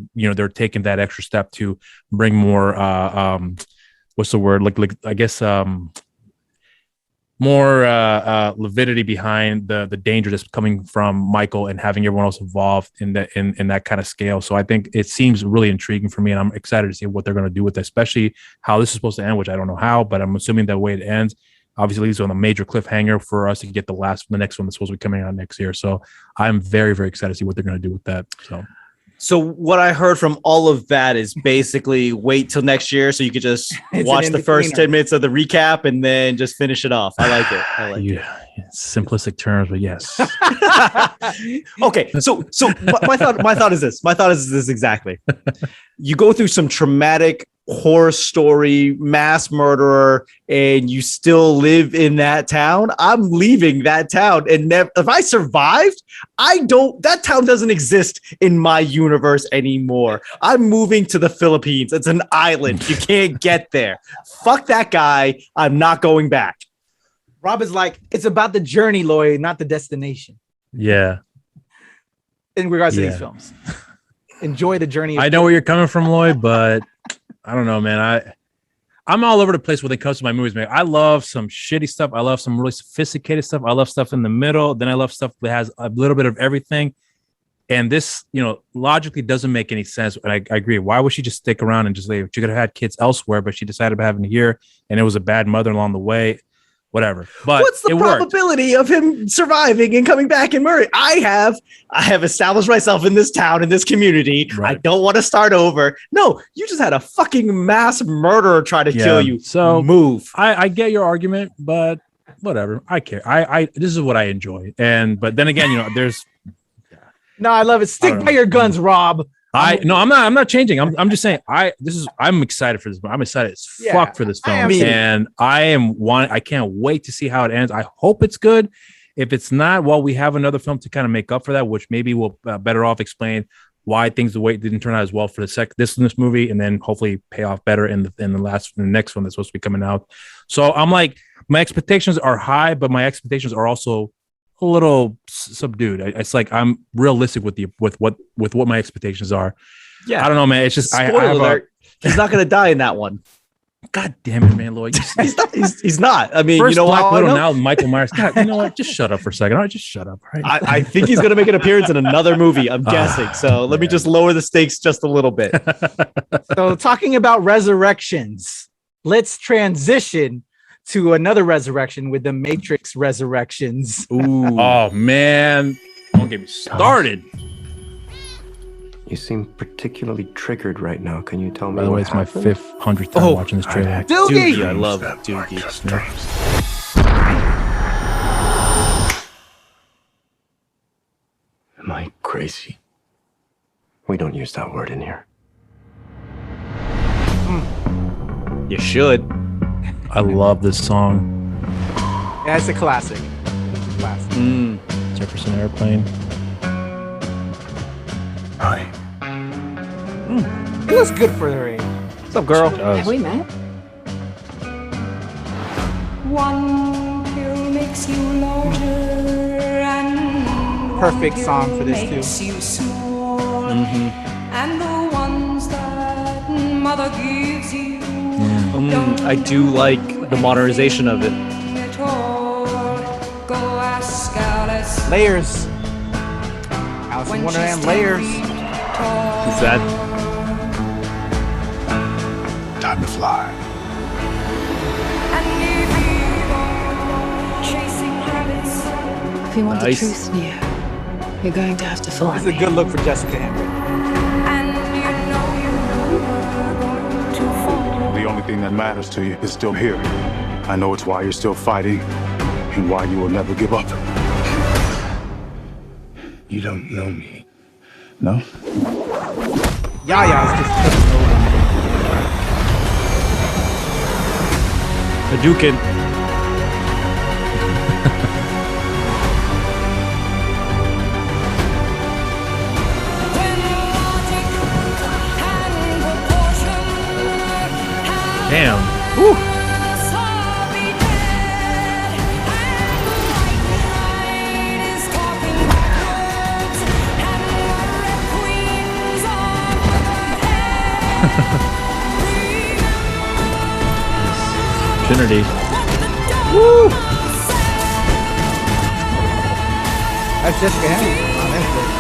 taking that extra step to bring more what's the word, like I guess more lividity behind the danger that's coming from Michael and having everyone else involved in that kind of scale. So I think it seems really intriguing for me, and I'm excited to see what they're going to do with it, especially how this is supposed to end, which I don't know how, but I'm assuming that way it ends obviously leaves on a major cliffhanger for us to get the next one that's supposed to be coming out next year. So I'm very, very excited to see what they're going to do with that. So what I heard from all of that is basically wait till next year so you could just watch the first 10 minutes of the recap and then just finish it off. I like it. Yeah, simplistic terms, but yes. Okay, so my thought is this. My thought is this exactly. You go through some traumatic horror story, mass murderer, and you still live in that town. I'm leaving that town, and if I survived, that town doesn't exist in my universe anymore. I'm moving to the Philippines. It's an island. You can't get there. Fuck that guy. I'm not going back. Rob is like, it's about the journey, Lloyd, not the destination. Yeah. In regards to these films. Enjoy the journey. I know where you're coming from, Lloyd, but I don't know, man. I'm all over the place when it comes to my movies, man. I love some shitty stuff. I love some really sophisticated stuff. I love stuff in the middle. Then I love stuff that has a little bit of everything. And this, logically doesn't make any sense. And I agree. Why would she just stick around and just leave? She could have had kids elsewhere, but she decided to have them here, and it was a bad mother along the way. Whatever. But what's the probability of him surviving and coming back in Murray? I have established myself in this town, in this community. Right. I don't want to start over. No, you just had a fucking mass murderer try to kill you. So move. I get your argument, but whatever. I care. This is what I enjoy. But then again, there's. No, I love it. Stick by your guns, Rob. I'm not changing. I'm just saying I'm excited for this. I'm excited as fuck for this film. And I can't wait to see how it ends. I hope it's good. If it's not, well, we have another film to kind of make up for that, which maybe we'll better off explain why things the way didn't turn out as well for this movie, and then hopefully pay off better in the next one that's supposed to be coming out. So I'm like, my expectations are high, but my expectations are also a little subdued. It's like I'm realistic with what my expectations are. Yeah, I don't know, man. It's just Spoiler alert. He's not gonna die in that one. God damn it, man, Lloyd. He's not. I mean, First you know Black how Widow, I know? now Michael Myers. God, you know what? Just shut up for a second. All right, just shut up. All right. I think he's gonna make an appearance in another movie. I'm guessing. So let me just lower the stakes just a little bit. So talking about resurrections, let's transition to another resurrection with the Matrix Resurrections. Ooh. Oh man, don't get me started. You seem particularly triggered right now. Can you tell me? By the way, it's my 500th time watching this trailer. Doogie! I love Doogie. Am I crazy? We don't use that word in here. You should. I love this song. Yeah, it's a classic. It's a classic. Jefferson Airplane. Hi. It looks good for their age. What's up, girl? Have we met? One pill makes you larger and Perfect song for this too. you small. And the ones that mother gives you I do like the modernization of it. at all. Go ask Alice Layers. Alice in Wonderland layers. Is that Time to fly. If you want Nice. the truth, Nia, you're going to have to follow This is a good look for Jessica Henry. The only thing that matters to you is still here. I know it's why you're still fighting and why you will never give up. You don't know me. No? Yaya's just taking over. Hadouken? Damn. Woo. Trinity. Woo! That's Jessica Henry on Netflix.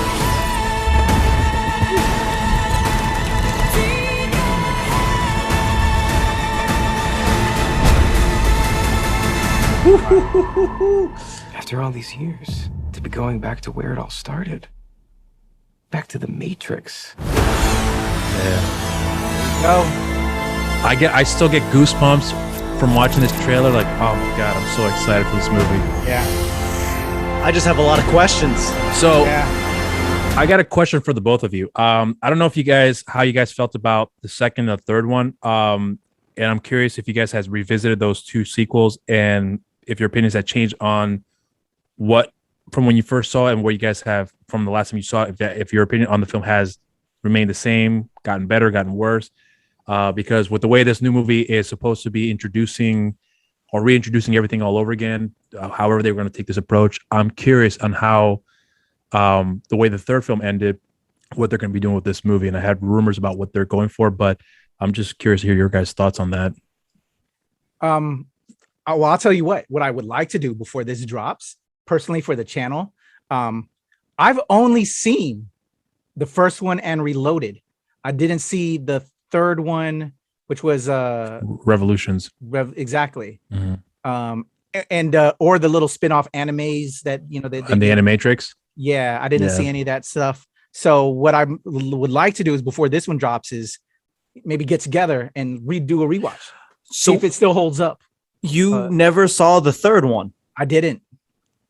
After all these years, to be going back to where it all started. Back to the Matrix. No. I still get goosebumps from watching this trailer. Like, oh my god, I'm so excited for this movie. Yeah. I just have a lot of questions. So Yeah. I got a question for the both of you. I don't know how you guys felt about the second and the third one. And I'm curious if you guys has revisited those two sequels and if your opinions have changed on what from when you first saw it and what you guys have from the last time you saw it, if your opinion on the film has remained the same, gotten better, gotten worse. Because with the way this new movie is supposed to be introducing or reintroducing everything all over again, however they were going to take this approach, I'm curious on how the way the third film ended, what they're going to be doing with this movie. And I had rumors about what they're going for, but I'm just curious to hear your guys' thoughts on that. Well, I'll tell you what I would like to do before this drops, personally for the channel. I've only seen the first one and Reloaded. I didn't see the third one, which was Revolutions. Exactly. Mm-hmm. And or the little spin-off animes that they And the Animatrix. Yeah, I didn't see any of that stuff. So what I would like to do is before this one drops is maybe get together and redo a rewatch. See if it still holds up. You never saw the third one. I didn't.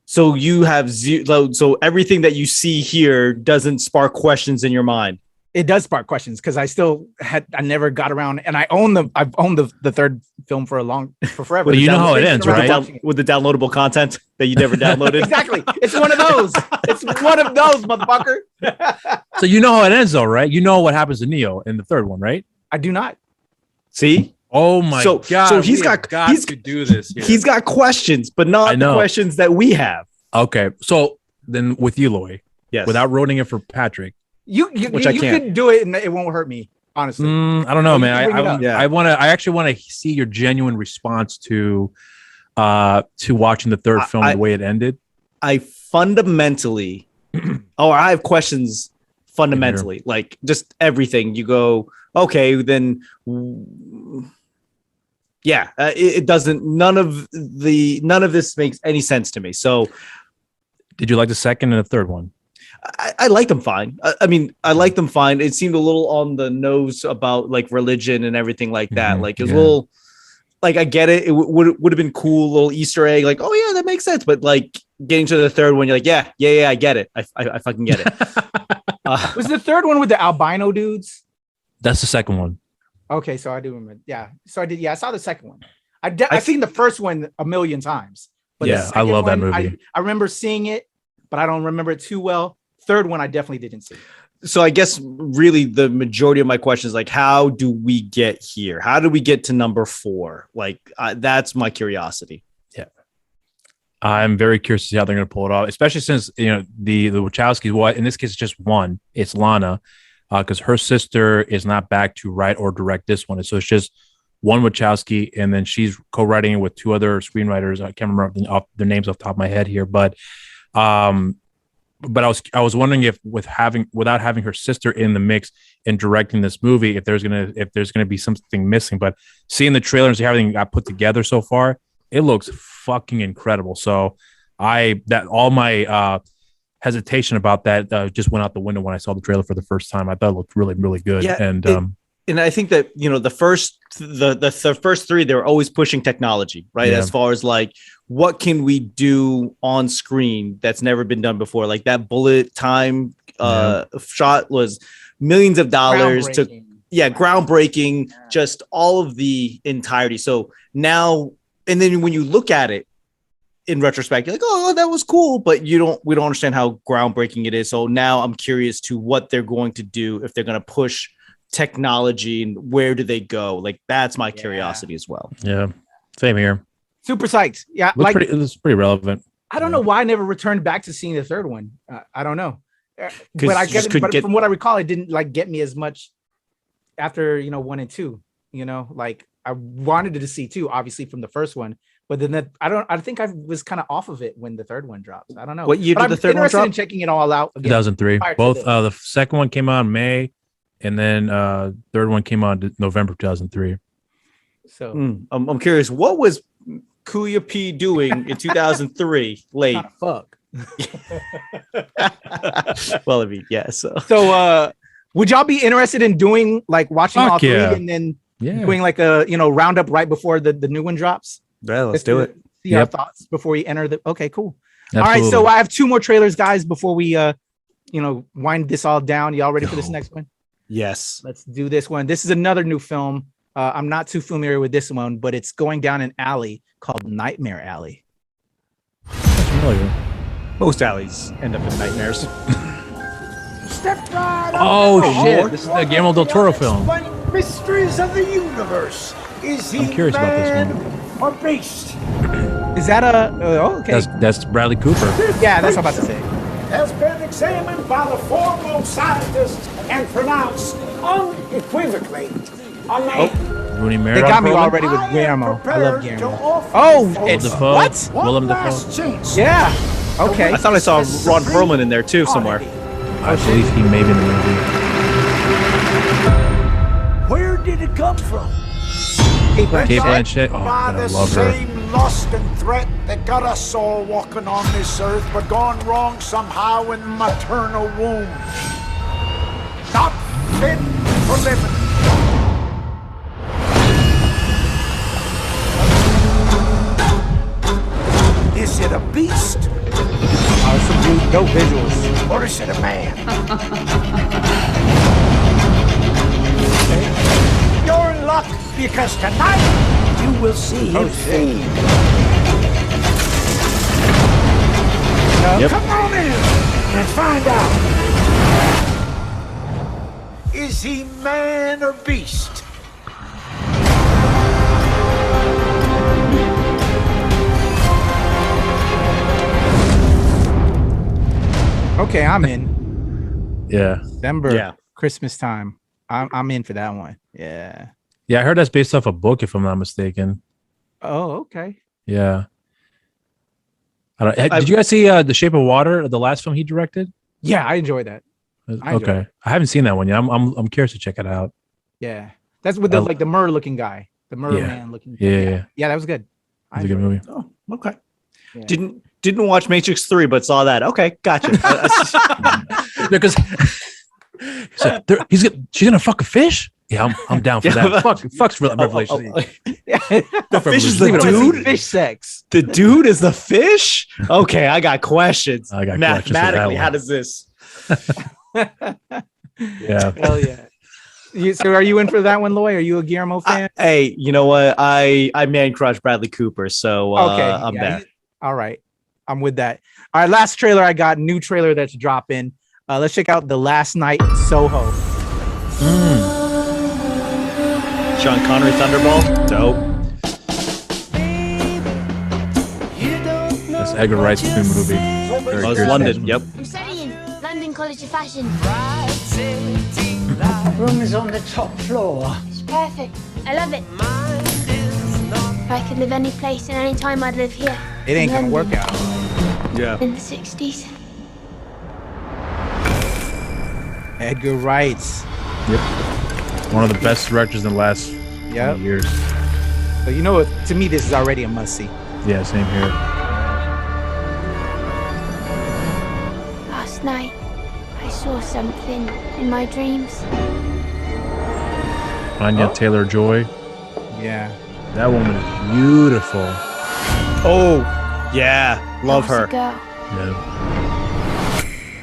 So you have so everything that you see here doesn't spark questions in your mind. it does spark questions because I never got around, and I've owned the third film for forever. But you know how it ends, right? With the downloadable content that you never downloaded. Exactly. It's one of those. It's one of those, motherfucker. So you know how it ends, though, right? You know what happens to Neo in the third one, right? I do not. See? Oh my god! So he's got to do this. Here. He's got questions, but not the questions that we have. Okay, so then with you, Loy, yes, without ruining it for Patrick, you can do it and it won't hurt me. Honestly, I don't know, man. I actually want to see your genuine response to watching the third film the way it ended. I fundamentally, I have questions fundamentally, like just everything. You go, okay, then. Yeah, it doesn't. None of this makes any sense to me. So, did you like the second and the third one? I like them fine. I mean, I like them fine. It seemed a little on the nose about like religion and everything like that. Like it was a little, like I get it. It would have been cool, little Easter egg. Like, oh yeah, that makes sense. But like getting to the third one, you're like, yeah, I get it. I fucking get it. Was the third one with the albino dudes? That's the second one. Okay, so I do remember. Yeah, so I did. Yeah, I saw the second one. I've seen the first one a million times. But yeah, I love that movie. I remember seeing it, but I don't remember it too well. Third one, I definitely didn't see. So I guess really the majority of my question is like, how do we get here? How do we get to number 4? Like that's my curiosity. Yeah, I'm very curious to see how they're going to pull it off, especially since the Wachowskis. Well, in this case, it's just one. It's Lana. Because her sister is not back to write or direct this one. So it's just one Wachowski, and then she's co-writing it with 2 other screenwriters. I can't remember their names off the top of my head here, but I was wondering if without having her sister in the mix and directing this movie, if there's gonna be something missing. But seeing the trailers and everything got put together so far, it looks fucking incredible. So all my hesitation about that just went out the window when I saw the trailer for the first time. I thought it looked really, really good. Yeah, and I think that the first 3, they were always pushing technology, right? Yeah. As far as like what can we do on screen that's never been done before? Like that bullet time shot was millions of dollars groundbreaking, just all of the entirety. So now, and then when you look at it in retrospect, you're like, oh, that was cool, but we don't understand how groundbreaking it is. So now I'm curious to what they're going to do, if they're going to push technology and where do they go? Like that's my curiosity as well. Yeah, same here. Super psyched. Yeah, it's pretty relevant. I don't know why I never returned back to seeing the third one. I don't know, but I guess from what I recall, it didn't like get me as much after 1 and 2. Like I wanted to see 2, obviously from the first one. But then I think I was kind of off of it when the third one drops. I don't know. What year did the third one drop? In checking it all out again. 2003. Both the second one came out in May, and then third one came out in November 2003. So I'm curious, what was Kuya P doing in 2003? Late. Fuck. Well, I mean, yeah. So would y'all be interested in doing like watching all 3 and then doing like a roundup right before the new one drops? Yeah, let's do it. See our thoughts before we enter the. Okay, cool. Absolutely. All right, so I have 2 more trailers, guys, before we wind this all down. Y'all ready for this next one? Yes. Let's do this one. This is another new film. I'm not too familiar with this one, but it's going down an alley called Nightmare Alley. That's familiar. Most alleys end up in nightmares. Step right oh shit! This is the Guillermo del Toro film. Mysteries of the universe. Is he I'm curious about this one. Or beast? Is that okay? That's Bradley Cooper. Yeah, that's what I'm about to say. Has been examined by the foremost scientists and pronounced unequivocally a man. Rooney Mara. They got me already with Guillermo. I love Guillermo. Oh, it's Dafoe. What? Willem Dafoe. Yeah. Okay. I thought I saw Ron Perlman in there too somewhere. I believe he may be in the movie. Where did it come from? Kate Blanchett. Oh, God, I love her. Same lust and threat that got us all walking on this earth, but gone wrong somehow in maternal womb. Not fit for living. Is it a beast? Some no visuals. Or is it a man? because tonight you will see him feed. Now come on in and find out. Is he man or beast? Okay, I'm in. Yeah. December. Yeah. Christmas time. I'm in for that one. Yeah. Yeah, I heard that's based off a book, if I'm not mistaken. Oh, okay. Yeah. Did you guys see The Shape of Water, the last film he directed? Yeah, I enjoyed that. Okay, I haven't seen that one yet. I'm curious to check it out. Yeah, that's with the like the mer-looking guy, the merman looking. Yeah, that was good. It's a good movie. Oh, okay. Yeah. Didn't watch Matrix 3, but saw that. Okay, gotcha. Because she's gonna fuck a fish. Yeah, I'm down for that. Fuck's Revelation. The fish is the dude. Fish sex. The dude is the fish. Okay, I got questions. I got mathematically. How does this? Yeah. Hell yeah. So are you in for that one, Loy? Are you a Guillermo fan? Hey, you know what? I man crush Bradley Cooper, so I'm there. All right, I'm with that. All right, last trailer I got. New trailer that's dropping. Let's check out The Last Night in Soho. Sean Connery Thunderball, dope. That's Edgar Wright's new movie. Oh, it's London. Yep. I'm studying London College of Fashion. Room is on the top floor. It's perfect. I love it. If I could live any place and any time, I'd live here. It ain't gonna work out. Yeah. In the 60s. Edgar Wright's. Yep. One of the best directors in the last years. So you know, to me, this is already a must see. Yeah, same here. Last night, I saw something in my dreams. Anya Taylor-Joy. Yeah. That woman is beautiful. Oh, yeah. Love her. Yeah.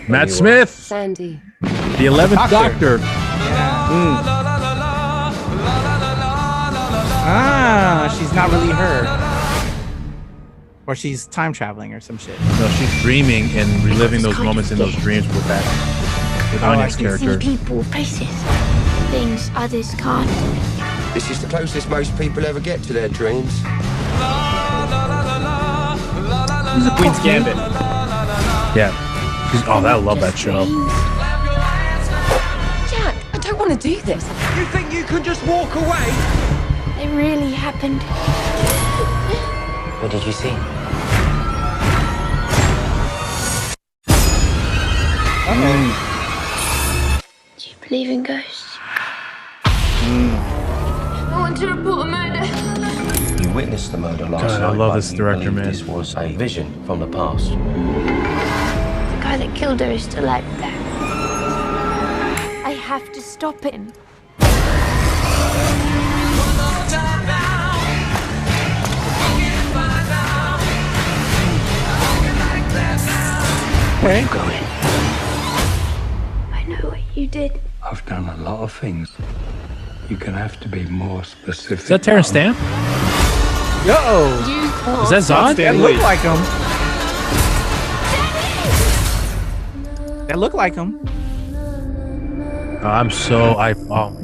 Matt Smith. Sandy. The 11th Doctor. She's not really her. Or she's time traveling or some shit. No, she's dreaming and reliving those moments in those dreams with Anya's character. See people, places, things others can't. This is the closest most people ever get to their dreams. This is Queen's Gambit. Yeah. I love that show. Jack, I don't want to do this. You think you can just walk away? It really happened. What did you see? Do you believe in ghosts? I want to report a murder. You witnessed the murder last God, night. I love but this you director, believe man. This was a vision from the past. The guy that killed her is still out there. I have to stop him. Where are you going? I know what you did. I've done a lot of things. You're gonna have to be more specific. Is that Terrence Stamp? Yo! Is that Zod? That look like him. That look like him. Oh my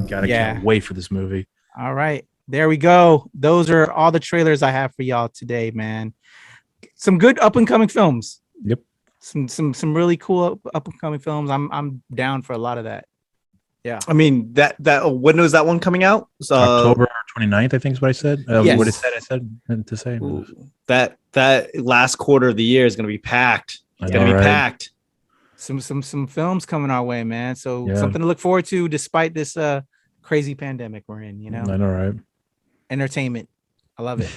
God, I can't wait for this movie. All right. There we go. Those are all the trailers I have for y'all today, man. Some good up and coming films. Yep. Some really cool up and coming films. I'm down for a lot of that. Yeah. I mean, that when was that one coming out? October 29th, I think is what I said. Yes. What I meant to say. That last quarter of the year is going to be packed. It's going to be packed. Some films coming our way, man. So something to look forward to despite this crazy pandemic we're in, you know. I know, right? Entertainment. I love it.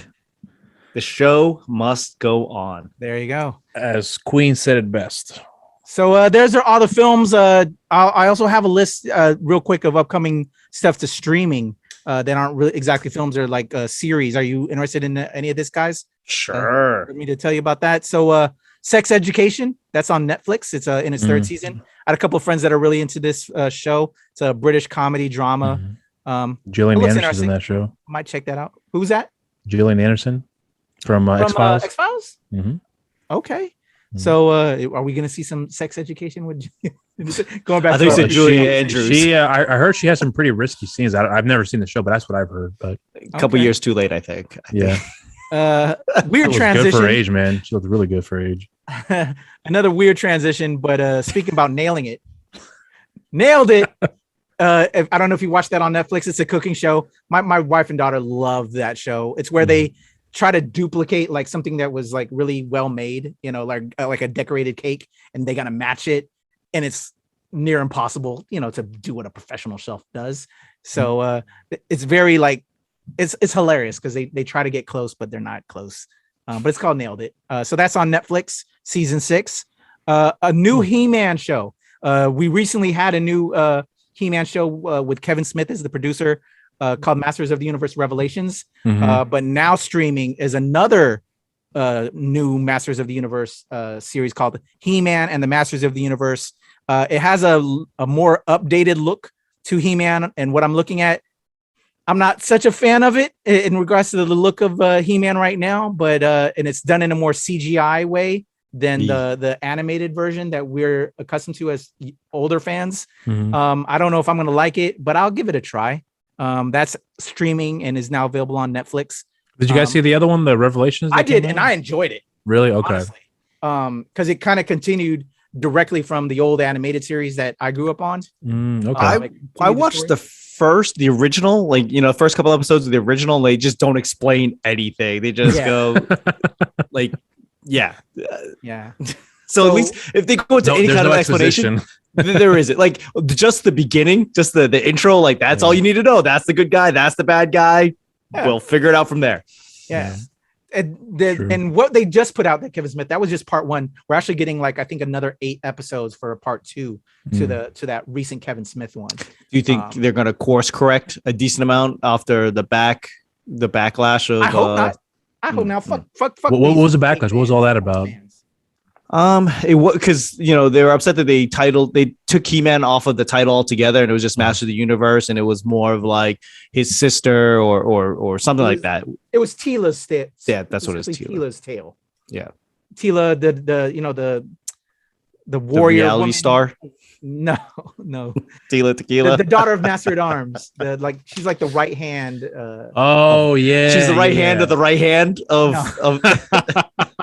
The show must go on. There you go. As Queen said it best. So there's all the films. I also have a list real quick of upcoming stuff to streaming that aren't really exactly films. They're like a series. Are you interested in any of this, guys? Sure. For me to tell you about that. So Sex Education, that's on Netflix. It's in its third season. I had a couple of friends that are really into this show. It's a British comedy drama. Gillian looks Anderson's in interesting. that show. Might check that out. Who's that? Gillian Anderson from X-Files. X-Files? Mm-hmm. Okay. So are we going to see some sex education with going back I to think you said Julia Andrews. I heard she has some pretty risky scenes. I've never seen the show, but that's what I've heard. But a couple years too late, I think. Yeah. Weird transition. Good for age, man. She looked really good for age. Another weird transition, but speaking about nailing it, nailed it. I don't know if you watched that on Netflix. It's a cooking show. My wife and daughter love that show. It's where they try to duplicate like something that was like really well made, you know, like a decorated cake, and they gotta match it, and it's near impossible, you know, to do what a professional chef does. So it's very like it's hilarious because they try to get close, but they're not close. But it's called Nailed It. So that's on Netflix, season 6. A new He-Man show. We recently had a new He-Man show with Kevin Smith as the producer, called Masters of the Universe Revelations. But now streaming is another new Masters of the Universe series called He-Man and the Masters of the Universe. It has a more updated look to He-Man, and what I'm looking at, I'm not such a fan of it in regards to the look of He-Man right now, but and it's done in a more CGI way than the animated version that we're accustomed to as older fans. I don't know if I'm going to like it, but I'll give it a try. That's streaming and is now available on Netflix. Did you guys see the other one, the Revelations? I did, and I enjoyed it. Really? Okay. Honestly. Because it kind of continued directly from the old animated series that I grew up on. Okay. I watched the original, like, you know, first couple episodes of the original. They just don't explain anything. They just go like, yeah. So at least if they go into any kind of explanation, there isn't. Like just the beginning, just the intro, like that's all you need to know. That's the good guy. That's the bad guy. We'll figure it out from there. Yeah. And what they just put out, that Kevin Smith, that was just part 1. We're actually getting like I think another 8 episodes for a part 2 to that recent Kevin Smith one. Do you think they're going to course correct a decent amount after the backlash of? I hope not. I hope now. Fuck. What was the backlash? What was all that about? It was because, you know, they were upset that they took He-Man off of the title altogether, and it was just Master of the Universe, and it was more of like his sister or something like that. It was Tila's tale. Yeah, that's what it is. Tila's tale. Yeah, Tila, the warrior, the reality star. No. Tila Tequila, the daughter of Master at Arms. She's like the right hand. she's the right hand of the right hand of.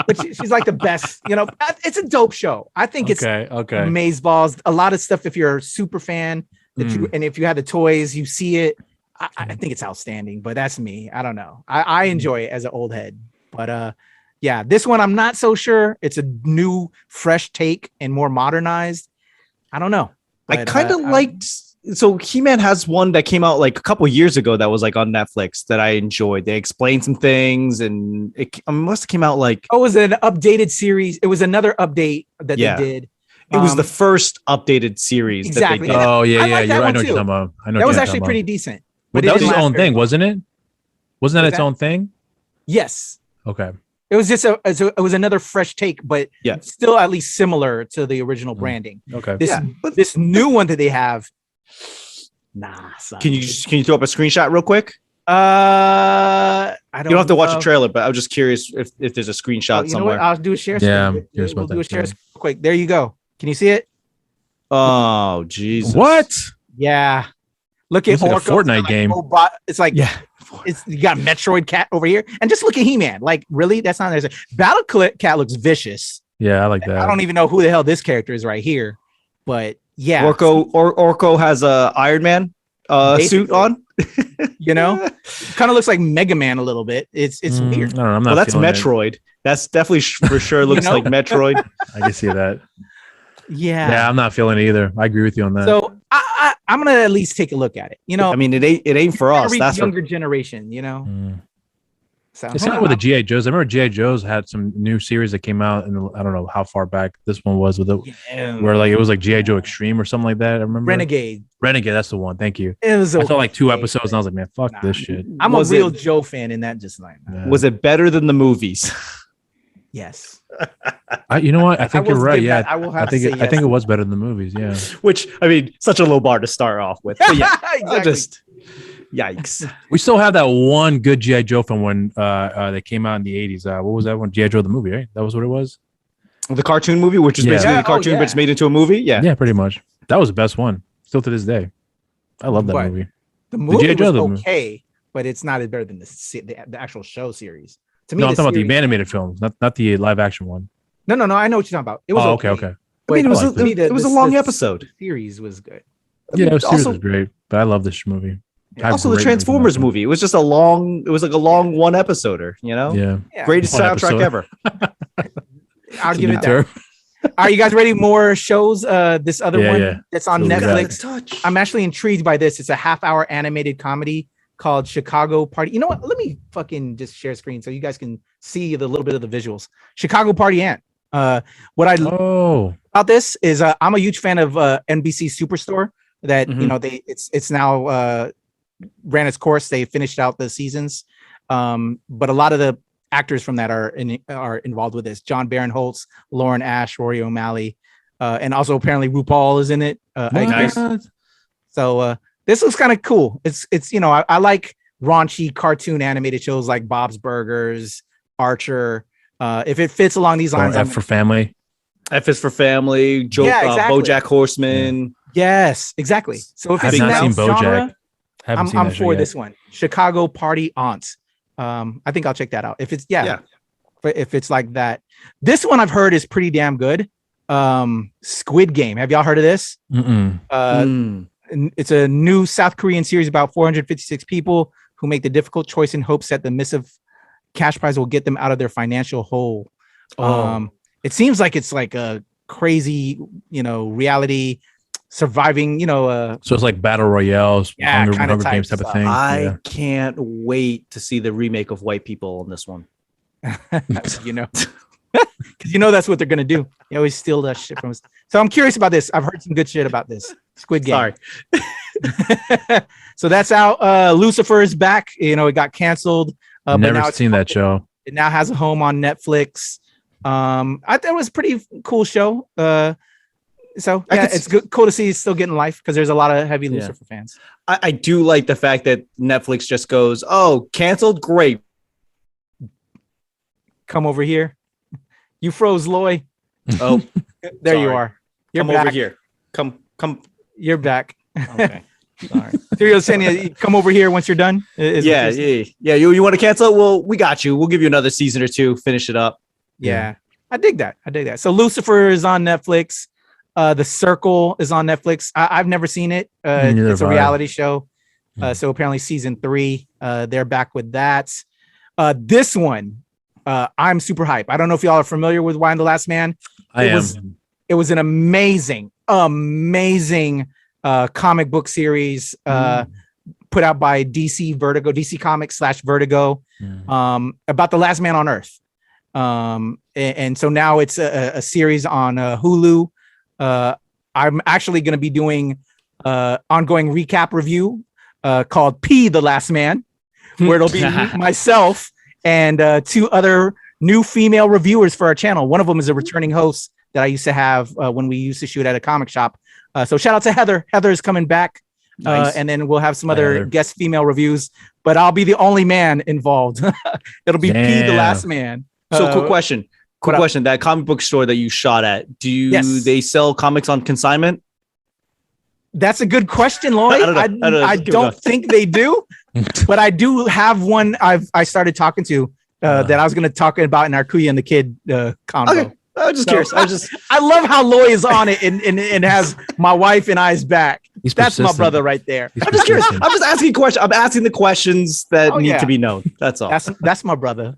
But she's like the best, you know. It's a dope show. I think it's okay. Amazeballs. A lot of stuff. If you're a super fan, and if you had the toys, you see it. I think it's outstanding. But that's me. I don't know. I enjoy it as an old head. But yeah, this one I'm not so sure. It's a new, fresh take and more modernized. I don't know. But, I kind of liked. So He-Man has one that came out like a couple years ago that was like on Netflix that I enjoyed. They explained some things, and it must have came out like. Oh, it was an updated series. It was another update that they did. It was the first updated series. Exactly. That they did. Oh yeah. I I know what you're talking about. That was actually pretty decent. But that was its own thing, wasn't it? Wasn't that its own thing? Yes. Okay. It was just it was another fresh take, but still at least similar to the original branding. Okay. This new one that they have. Nah. Son. Can you throw up a screenshot real quick? I don't. You don't have to watch the trailer, but I'm just curious if there's a screenshot somewhere. Know what? I'll do a share screen. Yeah, we'll do a share screen real quick. There you go. Can you see it? Oh Jesus! What? Yeah. Look at like a Fortnite game. It's like you got Metroid Cat over here, and just look at He-Man. Like really, that's not there. Battle Cat looks vicious. Yeah, I like that. I don't even know who the hell this character is right here, but yeah. Orko has a Iron Man suit on. You know, kind of looks like Mega Man a little bit. It's weird. I don't know, I'm not that's Metroid. It. That's definitely for sure looks like Metroid. I can see that. Yeah, I'm not feeling it either. I agree with you on that. So I'm gonna at least take a look at it. You know, I mean, it ain't for us. That's younger generation. You know. So it's not with the G.I. Joes. I remember G.I. Joes had some new series that came out, and I don't know how far back this one was with it, where like it was like G.I. Joe Extreme or something like that. I remember Renegade, that's the one. Thank you. It was I saw like 2 episodes, and I was like, man, fuck this shit. I'm a real Joe fan in that. Just like, was it better than the movies? Yes. You know what? I think you're right. Yeah, I think it was better than the movies. Yeah. Which I mean, such a low bar to start off with. But yeah, exactly. Yikes. We still have that one good G.I. Joe film when that came out in the 80s. What was that one? G.I. Joe the movie, right? That was what it was? The cartoon movie, which is basically the cartoon, but it's made into a movie? Yeah. Yeah, pretty much. That was the best one. Still to this day. I love that movie. The movie G.I. was okay, but it's not as better than the actual show series. To me, no, I'm talking about the animated films, not the live action one. No. I know what you're talking about. It was okay. I mean, it was a long episode. The series was good. Yeah, the series was great, but I love this movie. Also, the Transformers movie. It was just a long one episoder, you know? Yeah. Greatest soundtrack ever. I'll give it that. Are you guys ready? More shows? This other one that's on Netflix. I'm actually intrigued by this. It's a half-hour animated comedy called Chicago Party. You know what? Let me fucking just share screen so you guys can see the little bit of the visuals. Chicago Party Ant. What I love about this is I'm a huge fan of NBC Superstore. That you know it's now ran its course. They finished out the seasons, but a lot of the actors from that are involved with this. John Barinholtz, Lauren Ash, Rory O'Malley, and also apparently RuPaul is in it. Nice. So this looks kind of cool. It's you know I like raunchy cartoon animated shows like Bob's Burgers, Archer. If it fits along these lines, F for Family. F is for Family. Exactly. BoJack Horseman. Yes, exactly. So if it's not seen BoJack. genre, I'm for this one. Chicago Party Aunts. I think I'll check that out. If it's if it's like that. This one I've heard is pretty damn good. Squid Game. Have y'all heard of this? It's a new South Korean series about 456 people who make the difficult choice in hopes that the missive cash prize will get them out of their financial hole. It seems like it's like a crazy, reality surviving, so it's like battle royales, Hunger Games type of thing. I can't wait to see the remake of White People on this one. Because that's what they're gonna do. They always steal that shit from us. So I'm curious about this. I've heard some good shit about this Squid Game. Sorry. So that's out. Lucifer is back. It got canceled. Never seen that show. It now has a home on Netflix. I thought it was a pretty cool show. It's cool to see it's still getting life because there's a lot of heavy Lucifer fans. I do like the fact that Netflix just goes, "Oh, canceled, great. Come over here." You froze, Loy. Oh, there you are. You're come back. over here. Come. You're back. Okay. Sorry. Serial Senia, come over here once you're done. Yeah. You want to cancel? Well, we got you. We'll give you another season or two. Finish it up. Yeah. I dig that. So Lucifer is on Netflix. The Circle is on Netflix. I've never seen it. It's a reality show. So apparently season 3, they're back with that. This one, I'm super hype. I don't know if y'all are familiar with Why and the Last Man. It was an amazing comic book series put out by DC Comics / Vertigo about the last man on Earth. And so now it's a series on Hulu. I'm actually going to be doing ongoing recap review called P the Last Man, where it'll be myself and 2 other new female reviewers for our channel. One of them is a returning host that I used to have when we used to shoot at a comic shop. So shout out to Heather. Heather is coming back. Nice. And then we'll have some other guest female reviews, but I'll be the only man involved. It'll be P the Last Man. So quick question. That comic book store that you shot at, they sell comics on consignment? That's a good question, Lloyd. I don't think they do, but I do have one I started talking to that I was going to talk about in our Kuya and the Kid combo. Okay. I was just curious. I love how Loy is on it and has my wife and I's back. That's my brother right there. I'm just curious. I'm just asking questions. I'm asking the questions that need to be known. That's all. That's my brother.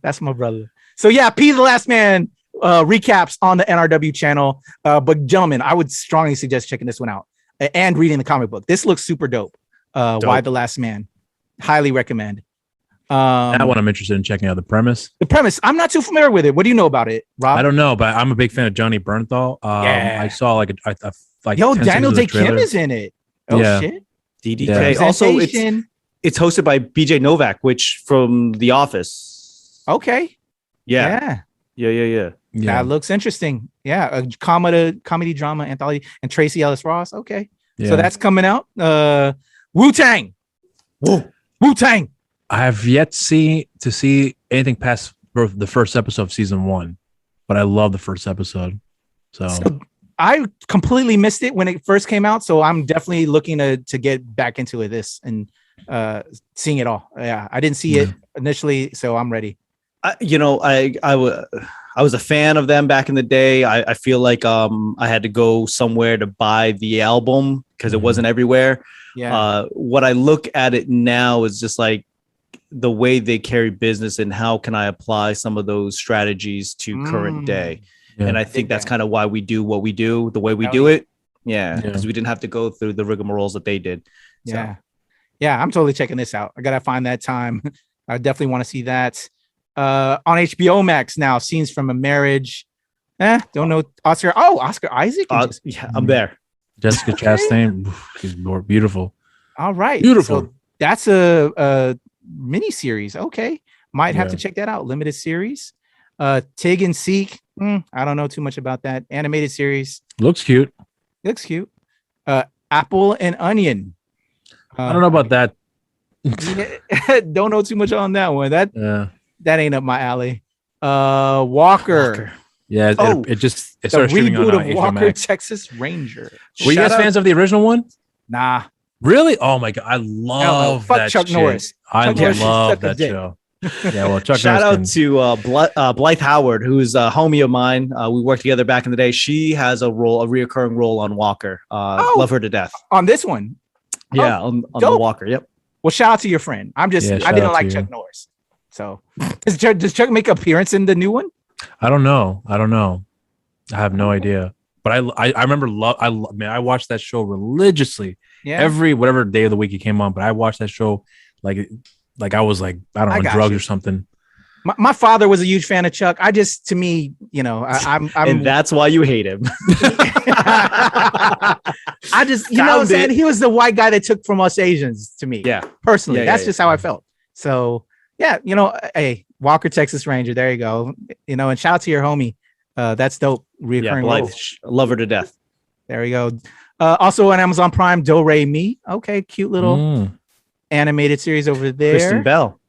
So yeah, P the Last Man recaps on the NRW channel. But gentlemen, I would strongly suggest checking this one out and reading the comic book. This looks super dope. Why the Last Man? Highly recommend. That one I'm interested in checking out. The premise, I'm not too familiar with it. What do you know about it, Rob? I don't know, but I'm a big fan of Johnny Bernthal. I saw like Daniel Day Kim is in it. Oh shit, DDK. Yeah. Also, it's hosted by BJ Novak, which from The Office. Okay. Yeah. That looks interesting. Yeah, a comedy drama anthology, and Tracy Ellis Ross. Okay, so that's coming out. Wu-Tang. Whoa. Wu-Tang. I have yet to see anything past the first episode of season 1, but I love the first episode. So I completely missed it when it first came out, so I'm definitely looking to get back into this and seeing it all. Yeah, I didn't see it initially, so I'm ready. I was a fan of them back in the day. I feel like I had to go somewhere to buy the album because it wasn't everywhere. Yeah. What I look at it now is just like the way they carry business and how can I apply some of those strategies to current day. Yeah. And I think that's kind of why we do what we do, the way we do it. Yeah, because we didn't have to go through the rigmaroles that they did. Yeah. Yeah, I'm totally checking this out. I got to find that time. I definitely want to see that. On HBO Max now, Scenes from a Marriage. Don't know. Oscar Isaac? Yeah, I'm there. Jessica Chastain, she's more beautiful. All right. Beautiful. So that's a mini series. Okay. Might have to check that out. Limited series. Tig and Seek. I don't know too much about that. Animated series. Looks cute. Apple and Onion. I don't know about that. Don't know too much on that one. That ain't up my alley. Walker. Yeah, it started shooting on reboot of HBO Walker, Max. Texas Ranger. Were you guys fans of the original one? Nah. Really? Oh my god, I love fuck that Chuck shit. Norris. I Chuck Norris love suck a that dick. show. Yeah, well, Chuck Shout Norris out to Blythe Howard, who's a homie of mine. We worked together back in the day. She has a reoccurring role on Walker. Love her to death. On this one. Yeah, on the Walker. Yep. Well, shout out to your friend. I didn't like Chuck Norris. So does Chuck make an appearance in the new one? I don't know. I have no idea. But I remember I watched that show religiously. Yeah. Every whatever day of the week it came on, but I watched that show like I was like, I don't know, drugs or something. My father was a huge fan of Chuck. I'm and that's why you hate him. I just, you know what I'm saying? He was the white guy that took from us Asians to me. Yeah. Personally. That's just how I felt. So yeah, hey, Walker, Texas Ranger. There you go. And shout out to your homie. That's dope. Reoccurring role. Love her to death. There we go. Also on Amazon Prime, Do Re Mi. Okay, cute little animated series over there. Kristen Bell.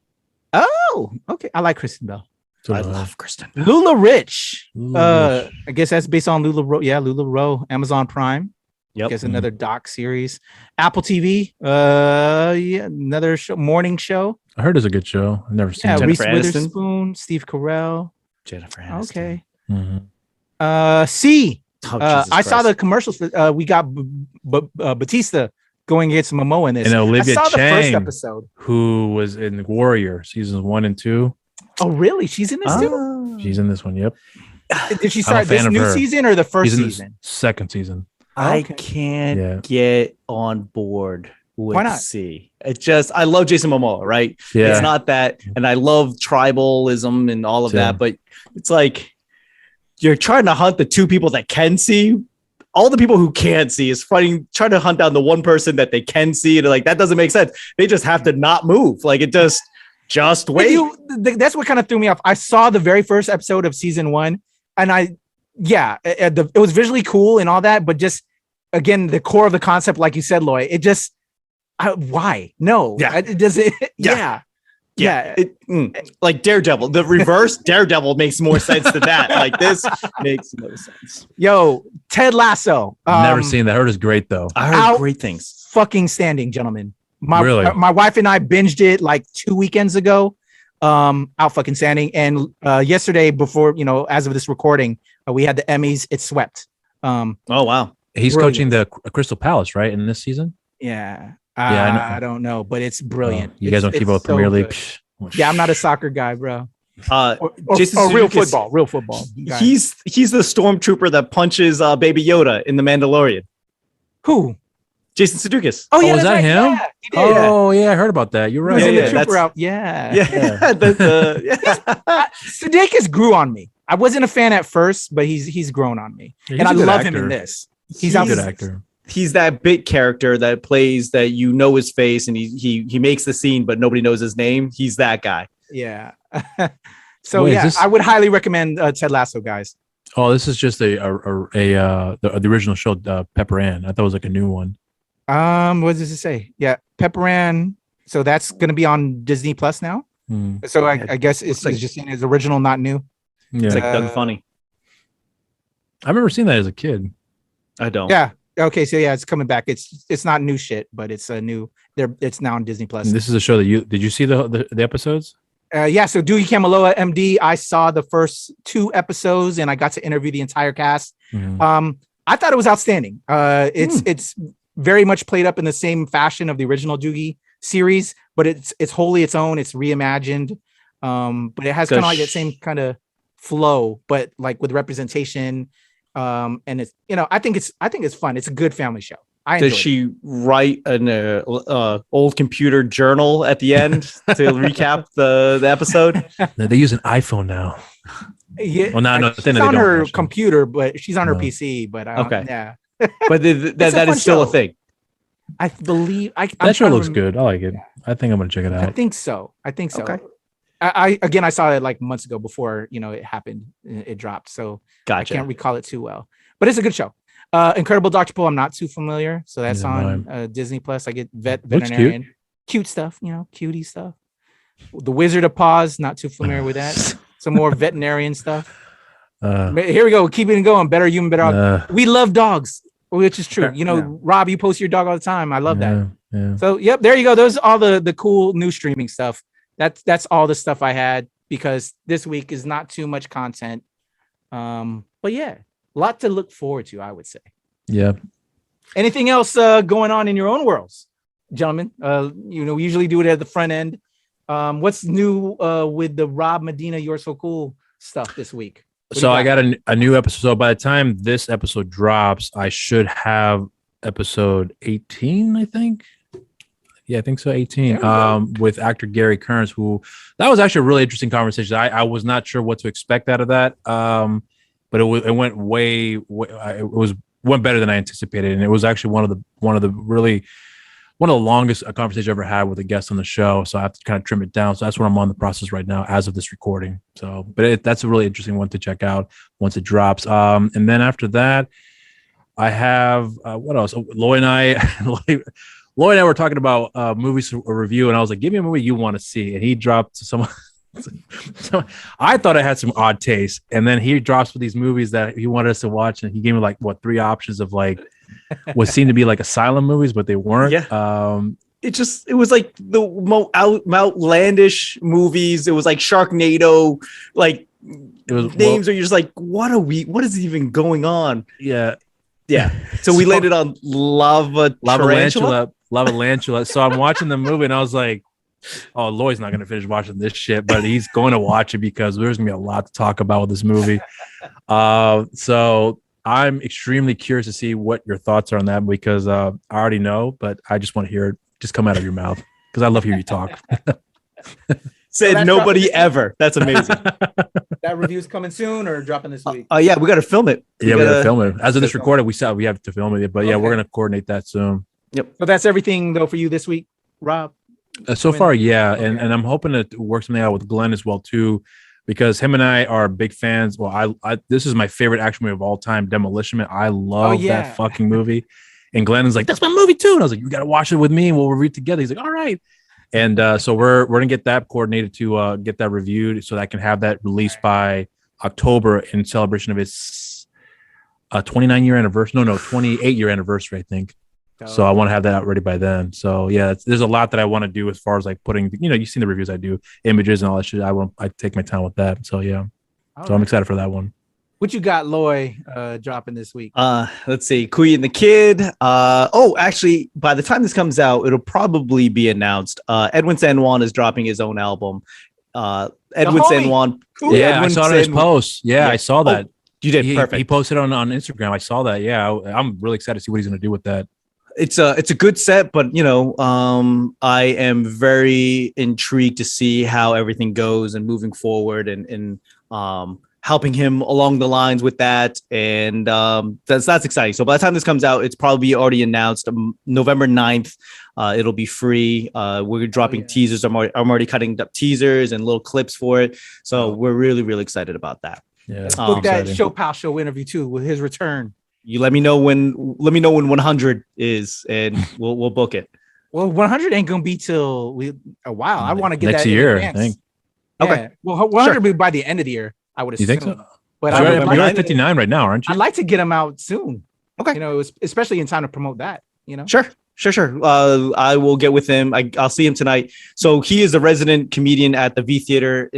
Oh, okay. I like Kristen Bell. I love Kristen Bell. Lula Rich. I guess that's based on Lula Rowe. Yeah, Lula Rowe. Amazon Prime. Yep. I guess another doc series. Apple TV. Another show, morning show. I heard it's a good show. I've never seen it. Reese Witherspoon, Steve Carell. Jennifer Aniston. Okay. Mm-hmm. C. Jesus I saw Christ. the commercials for we got Batista going against Momoa in this. And Olivia I saw the first Chang, episode. who was in Warrior seasons 1 and 2. Oh, really? She's in this too? She's in this one. Yep. Did she start this new season or the first She's in the season? second season. I can't get on board with Why not? C. It's just I love Jason Momoa, right? Yeah. It's not that, and I love tribalism and all of that, but it's like you're trying to hunt the two people that can see. All the people who can't see is trying to hunt down the one person that they can see, and like that doesn't make sense. They just have to not move. Like it just wait. That's what kind of threw me off. I saw the very first episode of season 1, and it was visually cool and all that, but just again, the core of the concept, like you said, Loy, it just why? No, it doesn't. Like Daredevil, the reverse Daredevil makes more sense than that. Like this makes no sense. Yo, Ted Lasso. Never seen that. I heard it's great though. I heard great things. Fucking standing, gentlemen. Really? My wife and I binged it like 2 weekends ago. Out fucking standing. And yesterday, before as of this recording, we had the Emmys. It swept. Oh wow. He's coaching the Crystal Palace, right, in this season? Yeah. I don't know, but it's brilliant. You guys don't keep up with Premier League? Yeah, I'm not a soccer guy, bro. Or Jason real football. Guy. He's the stormtrooper that punches Baby Yoda in The Mandalorian. Who? Jason Sudeikis. Oh yeah, was that right. him? Yeah, he did. Oh yeah, I heard about that. You're right. Sudeikis grew on me. I wasn't a fan at first, but he's grown on me, and I love him in this. He's a good actor. He's that bit character that plays that his face and he makes the scene, but nobody knows his name. He's that guy. Yeah. So I would highly recommend Ted Lasso, guys. Oh, this is just the original show, Pepper Ann. I thought it was like a new one. What does it say? Yeah, Pepper Ann So that's going to be on Disney Plus now. So I guess it's just in his original, not new. Yeah, it's like Doug Funny. I remember seeing that as a kid. I don't. Yeah. Okay. So yeah, it's coming back. It's not new shit, but it's a new. It's now on Disney Plus. And this is a show that did you see the episodes? Yeah. So Dewey Kamaloa, MD. I saw the first 2 episodes, and I got to interview the entire cast. I thought it was outstanding. It's very much played up in the same fashion of the original Doogie series, but it's wholly its own. It's reimagined, but it has kind of like that same kind of flow, but like with representation. And it's I think it's fun. It's a good family show. Does she write an old computer journal at the end to recap the episode? No, they use an iPhone now. Yeah, well, no, she's on her computer, but she's on her PC. But okay, yeah. But that is still a thing. I believe that show looks good. I like it. I think I'm gonna check it out. I think so. Okay. I saw it like months ago before it happened. It dropped, so gotcha. I can't recall it too well. But it's a good show. Incredible Dr. Poe. I'm not too familiar, so that's on Disney Plus. I get veterinarian, cute stuff. Cutie stuff. The Wizard of Paws. Not too familiar with that. Some more veterinarian stuff. Here we go. Keeping it going. Better human, better dog. We love dogs, which is true. Rob, you post your dog all the time. I love that. Yeah. So, yep, there you go. Those are all the cool new streaming stuff. That's all the stuff I had because this week is not too much content. But yeah, a lot to look forward to, I would say. Yeah. Anything else going on in your own worlds, gentlemen? We usually do it at the front end. What's new with the Rob Medina You're So Cool stuff this week? So I got a new episode. So by the time this episode drops, I should have episode 18, I think. Yeah, I think so. 18 with actor Gary Kearns, that was actually a really interesting conversation. I was not sure what to expect out of that. But it went went better than I anticipated. And it was actually one of the longest conversations I ever had with a guest on the show. So I have to kind of trim it down. So that's what I'm on the process right now as of this recording. So, but that's a really interesting one to check out once it drops. And then after that, I have what else? Lloyd and I were talking about movies to review, and I was like, "Give me a movie you want to see." And he dropped some. So I thought I had some odd taste, and then he drops with these movies that he wanted us to watch, and he gave me like 3 options of like what seemed to be like asylum movies, but they weren't. Yeah. It was like the most outlandish movies. It was like Sharknado, like it was names where you're just like, what is even going on? Yeah. So we landed on Lava Lantula. So I'm watching the movie and I was like, oh, Lloyd's not going to finish watching this shit, but he's going to watch it because there's going to be a lot to talk about with this movie. So I'm extremely curious to see what your thoughts are on that because I already know, but I just want to hear it just come out of your mouth because I love hearing you talk. Said nobody ever. That's amazing. That review's coming soon or dropping this week? Yeah, we got to film it. We got to film it. As of this recording, we said we have to film it, but yeah, we're going to coordinate that soon. Yep. So that's everything though for you this week, Rob? So far, yeah. Okay. And I'm hoping to work something out with Glenn as well too, because him and I are big fans. Well, I this is my favorite action movie of all time, Demolition Man. I love that fucking movie. And Glenn is like, that's my movie too. And I was like, you got to watch it with me and we'll review it together. He's like, all right. And so we're going to get that coordinated to get that reviewed so that I can have that released by October in celebration of its 29-year anniversary. No, 28-year anniversary, I think. So I want to have that out ready by then. So yeah, there's a lot that I want to do as far as like putting, you've seen the reviews I do, images and all that shit. I take my time with that. So yeah. So I'm excited for that one. What you got, Loy, dropping this week? Let's see. Kui and the Kid. Actually, by the time this comes out, it'll probably be announced. Edwin San Juan is dropping his own album. Edwin San Juan. Cool. Yeah, Edwin I saw his post. Yeah, I saw that. You did. Perfect. He posted on Instagram. I saw that. Yeah, I'm really excited to see what he's going to do with that. It's a good set, but I am very intrigued to see how everything goes and moving forward and helping him along the lines with that. And that's exciting. So by the time this comes out, it's probably already announced November 9th. It'll be free. We're dropping teasers. I'm already cutting up teasers and little clips for it. So we're really, really excited about that. Yeah. Let's book that Show Pal Show interview too with his return. You let me know when 100 is, and we'll book it. Well, 100 ain't gonna be till a while. I want to get next that year, in I advance. think. Yeah. Well, 100 will be by the end of the year, I would assume. You think so? But you're at 59 right now, aren't you? I'd like to get them out soon. Okay. You know, especially in time to promote that. You know. Sure. I will get with him. I'll see him tonight. So he is a resident comedian at the V Theater,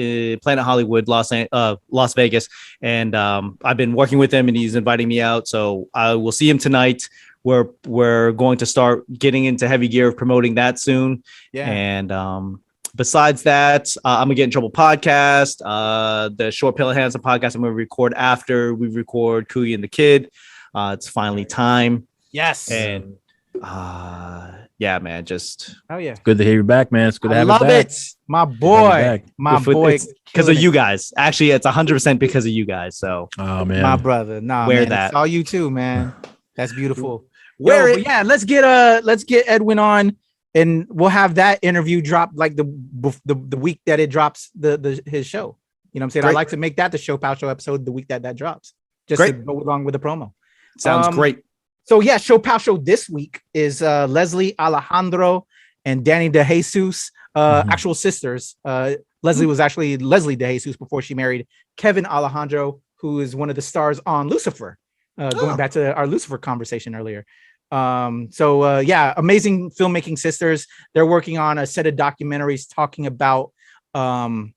Planet Hollywood, Las Vegas, and I've been working with him, and he's inviting me out. So I will see him tonight. We're going to start getting into heavy gear of promoting that soon. Yeah. And besides that, I'm gonna get in trouble podcast. The Short Pill of Hansen podcast I'm gonna record after we record Kuyi and the Kid. It's finally time. Yes. And yeah, man, just yeah, good to hear you back, man. It's good to have you back. Love it, my boy, because of you guys. Actually, it's 100% because of you guys. So, oh man, my brother, wear man, that. It's all you too, man. That's beautiful. Wear it. But yeah, let's get Edwin on, and we'll have that interview drop like the week that it drops his show. You know what I'm saying? Great. I like to make that the Show Pal Show episode the week that drops, just Great. to go along with the promo. Sounds great. So yeah, Show Pal Show this week is Leslie Alejandro and Danny DeJesus, actual sisters. Leslie was actually Leslie DeJesus before she married Kevin Alejandro, who is one of the stars on Lucifer. Going back to our Lucifer conversation earlier. Yeah, amazing filmmaking sisters. They're working on a set of documentaries talking about some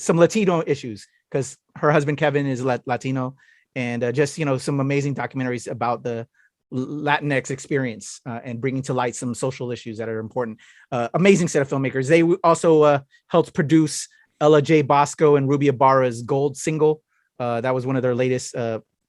Latino issues, because her husband Kevin is Latino. And just, you know, some amazing documentaries about the Latinx experience and bringing to light some social issues that are important. Amazing set of filmmakers. They also helped produce Ella J. Bosco and Ruby Ibarra's Gold single. That was one of their latest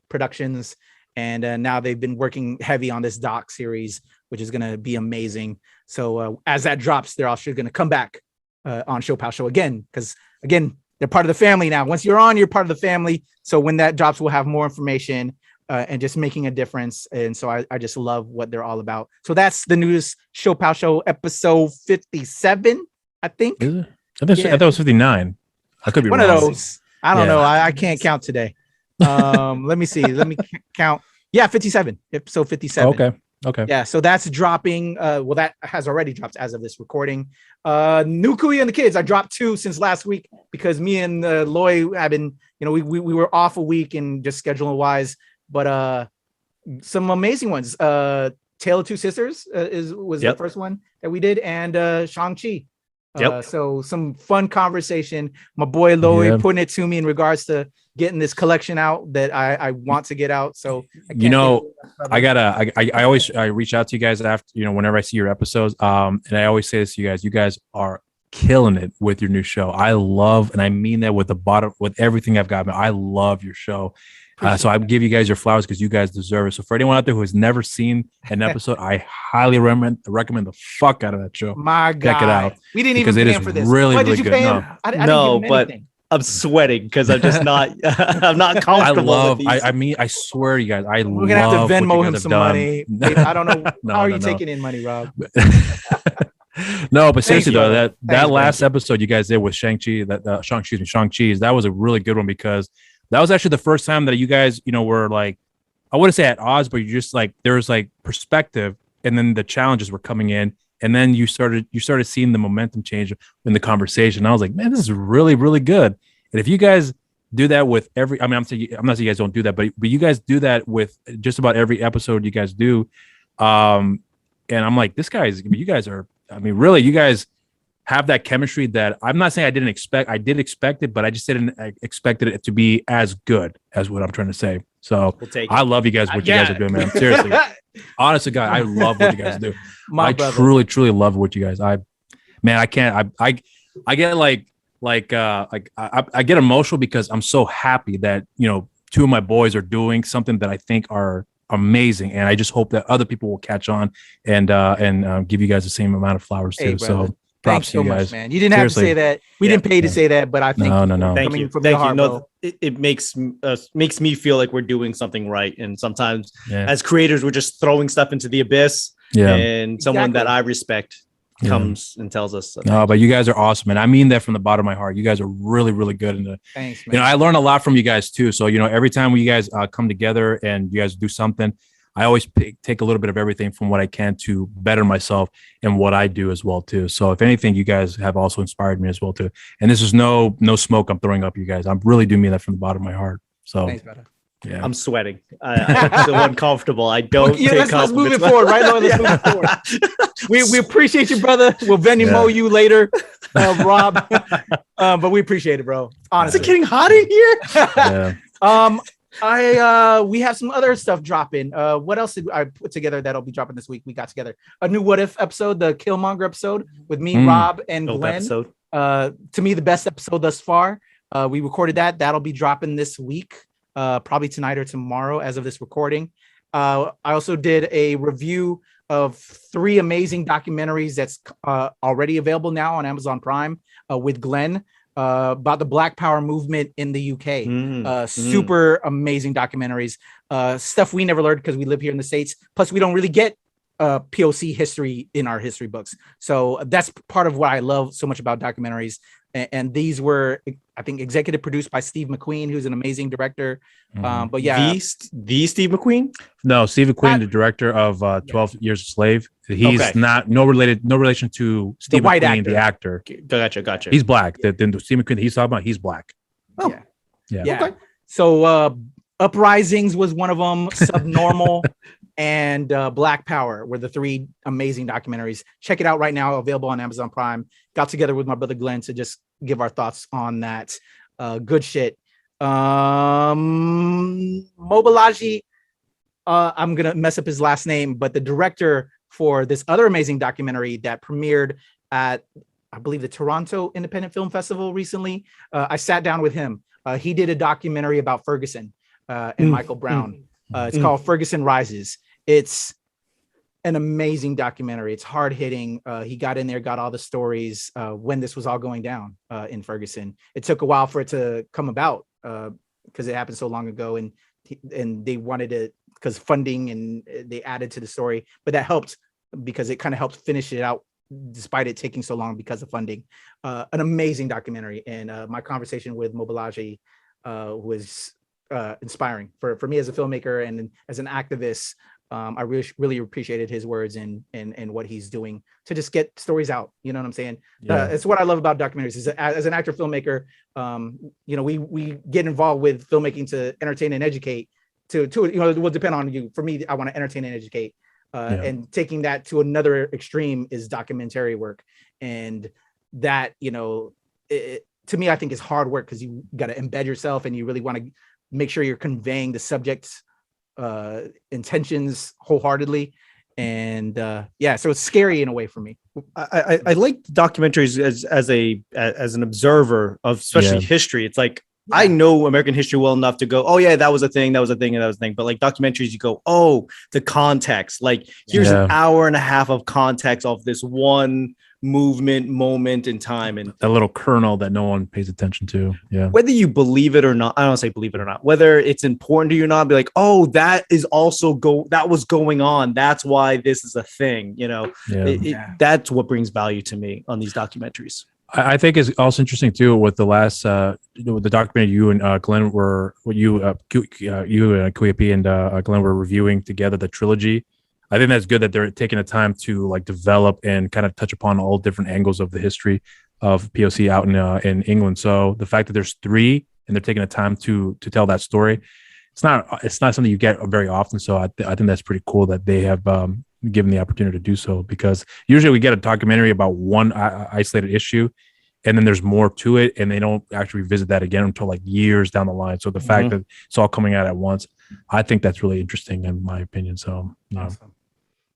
productions. And now they've been working heavy on this doc series, which is going to be amazing. So as that drops, they're also going to come back on Show Pal Show again, because again, they're part of the family now. Once you're on, you're part of the family. So when that drops, we'll have more information and just making a difference. And so I just love what they're all about. So that's the newest Show Pal Show episode 57, I think. Is it? I thought it was 59. I could be one wrong. of those. I don't know. I can't count today. Let me see. Let me count. Yeah, 57. Episode 57. Okay. Yeah, so that's dropping. Well, that has already dropped as of this recording. New Kuyi and the Kids. I dropped 2 since last week because me and Loy have been, you know, we were off a week and just scheduling wise, but some amazing ones. Tale of Two Sisters was the first one that we did, and Shang-Chi. So some fun conversation. My boy Loy putting it to me in regards to getting this collection out that I want to get out. So you know, I always reach out to you guys after, you know, whenever I see your episodes. And I always say this to you guys: you guys are killing it with your new show. I love, and I mean that with everything I've got. I love your show. So I give you guys your flowers because you guys deserve it. So for anyone out there who has never seen an episode, I highly recommend the fuck out of that show. My God, check it out. We didn't even pay him for this. Really, Why, really did you good. pay him? No, but I'm sweating because I'm just not. I'm not comfortable. I swear, you guys, we're gonna have to Venmo him some money. I don't know. How are you taking in money, Rob? No, but seriously though, that last episode you guys did with Shang-Chi, Shang-Chi's, that was a really good one because that was actually the first time that you guys, you know, were like, I wouldn't say at odds, but you just like, there was like perspective, and then the challenges were coming in, and then you started seeing the momentum change in the conversation. I was like, man, this is really, really good. And if you guys do that with every, I mean, I'm not saying you guys don't do that, but you guys do that with just about every episode you guys do. And I'm like, you guys are, I mean, really, you guys have that chemistry that I'm not saying I didn't expect. I did expect it, but I just didn't expect it to be as good as what I'm trying to say. So I love you guys, what you guys are doing, man. Seriously. Honest to God, I love what you guys do. I truly, truly love what you guys. I get I get emotional because I'm so happy that, you know, 2 of my boys are doing something that I think are amazing, and I just hope that other people will catch on and give you guys the same amount of flowers too. So props to you guys, much, man. You didn't have to say that. We didn't pay to say that, but I think no. Thank you. No, it makes me feel like we're doing something right, and sometimes as creators we're just throwing stuff into the abyss. And someone that I respect comes and tells us. No, but you guys are awesome, and I mean that from the bottom of my heart. You guys are really, really good. And thanks, man. You know, I learn a lot from you guys too. So, you know, every time you guys come together and you guys do something, I always take a little bit of everything from what I can to better myself and what I do as well too. So if anything, you guys have also inspired me as well too. And this is no smoke I'm throwing up, you guys. I really do mean that from the bottom of my heart. So Thanks, brother. Yeah, I'm sweating. I feel uncomfortable. I don't. Let's move it forward, right? Let's move it forward. We appreciate you, brother. We'll Venmo you later, Rob. But we appreciate it, bro. Honestly, is it getting hot in here? We have some other stuff dropping. What else did I put together that'll be dropping this week? We got together a new What If episode, the Killmonger episode with me, Rob, and Glenn. Episode. To me, the best episode thus far. We recorded that. That'll be dropping this week. Probably tonight or tomorrow as of this recording. I also did a review of 3 amazing documentaries that's already available now on Amazon Prime with Glenn about the Black Power movement in the UK. Super amazing documentaries, stuff we never learned because we live here in the States. Plus, we don't really get POC history in our history books. So that's part of what I love so much about documentaries. And these were, I think, executive produced by Steve McQueen, who's an amazing director. But yeah, the Steve McQueen? No, Steve McQueen, the director of 12 Years a Slave. He's not no relation to Steve McQueen, the actor. Gotcha. He's black. The Steve McQueen he's talking about, he's black. Oh, yeah. Okay. So Uprisings was one of them. Subnormal. And Black Power were the 3 amazing documentaries. Check it out right now, available on Amazon Prime. Got together with my brother Glenn to just give our thoughts on that. Good shit. Mobilaji, I'm gonna mess up his last name, but the director for this other amazing documentary that premiered at, I believe, the Toronto Independent Film Festival recently. I sat down with him. He did a documentary about Ferguson and Michael Brown. It's called Ferguson Rises. It's an amazing documentary. It's hard hitting. He got in there, got all the stories when this was all going down in Ferguson. It took a while for it to come about because it happened so long ago, and they wanted it because funding, and they added to the story. But that helped because it kind of helped finish it out despite it taking so long because of funding. An amazing documentary, and my conversation with Mobilaji was inspiring for me as a filmmaker and as an activist. I really appreciated his words and what he's doing to just get stories out. You know what I'm saying? Yeah. It's what I love about documentaries. Is as an actor filmmaker, we get involved with filmmaking to entertain and educate. To it will depend on you. For me, I want to entertain and educate. And taking that to another extreme is documentary work, and that to me, I think is hard work because you got to embed yourself and you really want to make sure you're conveying the subject's intentions wholeheartedly. And so it's scary in a way for me. I like documentaries as an observer of especially history. It's like I know American history well enough to go, oh yeah, that was a thing, that was a thing, and that was a thing. But like documentaries, you go, oh, the context. Like here's an hour and a half of context of this one moment in time, and a little kernel that no one pays attention to. Yeah. Whether you believe it or not, I don't say believe it or not, whether it's important to you or not, be like, oh, that is also that was going on. That's why this is a thing, that's what brings value to me on these documentaries. I think is also interesting too with the last the documentary you and Glenn were you and Kuyapi and Glenn were reviewing together, the trilogy. I think that's good that they're taking the time to like develop and kind of touch upon all different angles of the history of POC out in England. So the fact that there's 3 and they're taking the time to tell that story, it's not something you get very often. So I think that's pretty cool that they have given the opportunity to do so, because usually we get a documentary about one isolated issue and then there's more to it and they don't actually revisit that again until like years down the line. So the fact that it's all coming out at once, I think that's really interesting in my opinion. So awesome.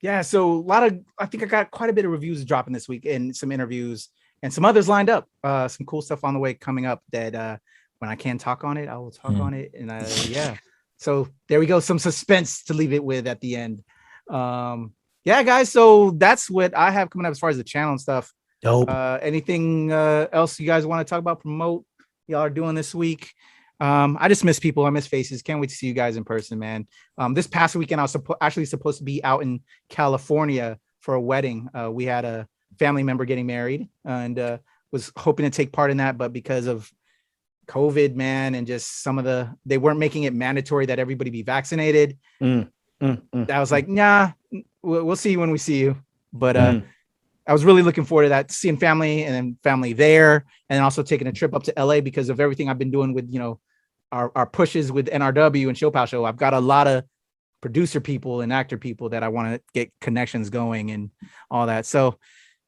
Yeah, so I think I got quite a bit of reviews dropping this week and some interviews and some others lined up. Some cool stuff on the way coming up that when I can talk on it, I will talk on it. And so there we go. Some suspense to leave it with at the end. Guys, so that's what I have coming up as far as the channel and stuff. Dope. Anything else you guys want to talk about, promote, y'all are doing this week? I just miss people. I miss faces. Can't wait to see you guys in person, man. This past weekend, I was actually supposed to be out in California for a wedding. We had a family member getting married and was hoping to take part in that. But because of COVID, man, and just they weren't making it mandatory that everybody be vaccinated. I was like, nah, we'll see you when we see you. But I was really looking forward to that, seeing family and then family there, and then also taking a trip up to LA because of everything I've been doing with, our pushes with NRW and Show Pal Show. I've got a lot of producer people and actor people that I want to get connections going and all that. So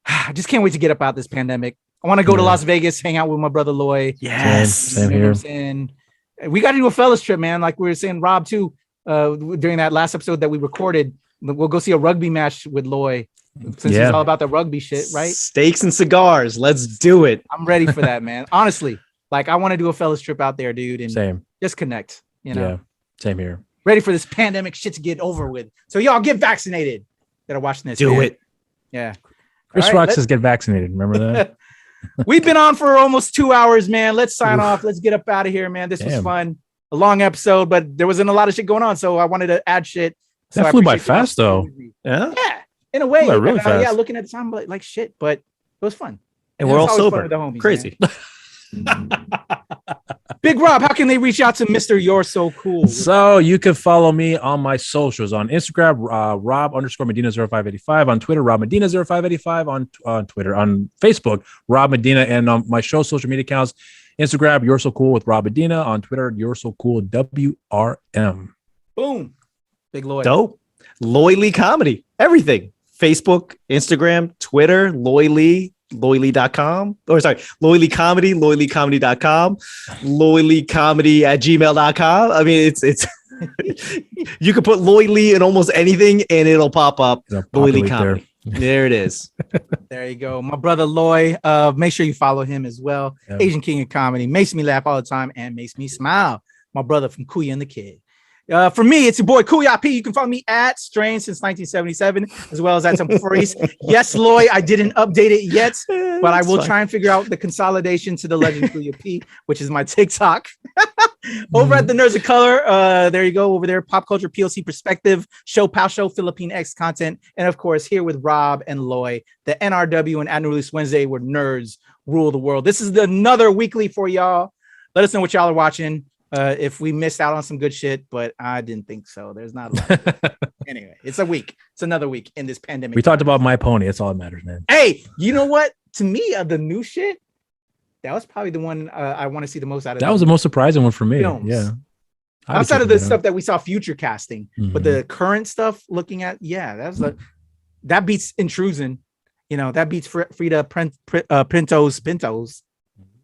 I just can't wait to get up out this pandemic. I want to go to Las Vegas, hang out with my brother Loy. Yes. Same here. And we got to do a fellas trip, man. Like we were saying, Rob too, during that last episode that we recorded, we'll go see a rugby match with Loy. Since it's all about the rugby shit, right? Steaks and cigars. Let's do it. I'm ready for that, man. Honestly, like I want to do a fellas trip out there, dude, and just connect. Yeah, same here. Ready for this pandemic shit to get over with. So y'all get vaccinated that are watching this. Do it. Yeah. Chris Rock says get vaccinated. Remember that? We've been on for almost 2 hours, man. Let's sign off. Let's get up out of here, man. This was fun. A long episode, but there wasn't a lot of shit going on, so I wanted to add shit. So that flew by fast, though. Yeah. In a way, really fast. Yeah, looking at the time, like shit, but it was fun. And we're all sober. With the homies, crazy. Big Rob, how can they reach out to Mr. You're So Cool? So you can follow me on my socials on Instagram, Rob_Medina0585, on Twitter, Rob Medina0585, on Twitter, on Facebook, Rob Medina, and on my show social media accounts, Instagram, You're So Cool with Rob Medina, on Twitter, You're So Cool WRM. Boom. Big Lloyd. Dope. Loy Lee Comedy. Everything. Facebook, Instagram, Twitter, Loy Lee, loylee.com. Or sorry, Loy Lee Comedy, loyleecomedy.com, loyleecomedy@gmail.com. I mean, it's you can put Loy Lee in almost anything and it'll pop up. Loy Lee Comedy. There it is. There you go. My brother Loy. Make sure you follow him as well. Yeah. Asian King of Comedy. Makes me laugh all the time and makes me smile. My brother from Kuya and the Kid. For me, it's your boy Kuya P. You can follow me at Strange since 1977, as well as at some furries. Yes, Loy, I didn't update it yet, but I will try and figure out the consolidation to the legend Kuya P, which is my TikTok. Over at the Nerds of Color, there you go. Over there, Pop Culture PLC Perspective, Show Pal Show, Philippine X content, and of course, here with Rob and Loy, the NRW and Annual Release Wednesday, where nerds rule the world. This is another weekly for y'all. Let us know what y'all are watching. If we missed out on some good shit, but I didn't think so. There's not a lot. Anyway, it's a week. It's another week in this pandemic. We talked about My Pony. That's all that matters, man. Hey, you know what? To me, of the new shit, that was probably the one I want to see the most out of. That was the most surprising one for me. Films. Yeah. Outside of the stuff that we saw future casting, but the current stuff looking at, that beats Intrusion. That beats Frida Pintos.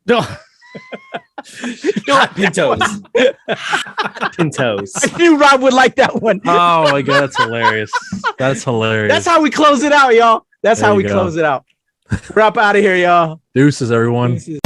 No. Pintos. Pintos. I knew Rob would like that one. Oh my god, that's hilarious. That's hilarious. That's how we close it out, y'all. That's how we close it out. We're up out of here, y'all. Deuces, everyone. Deuces.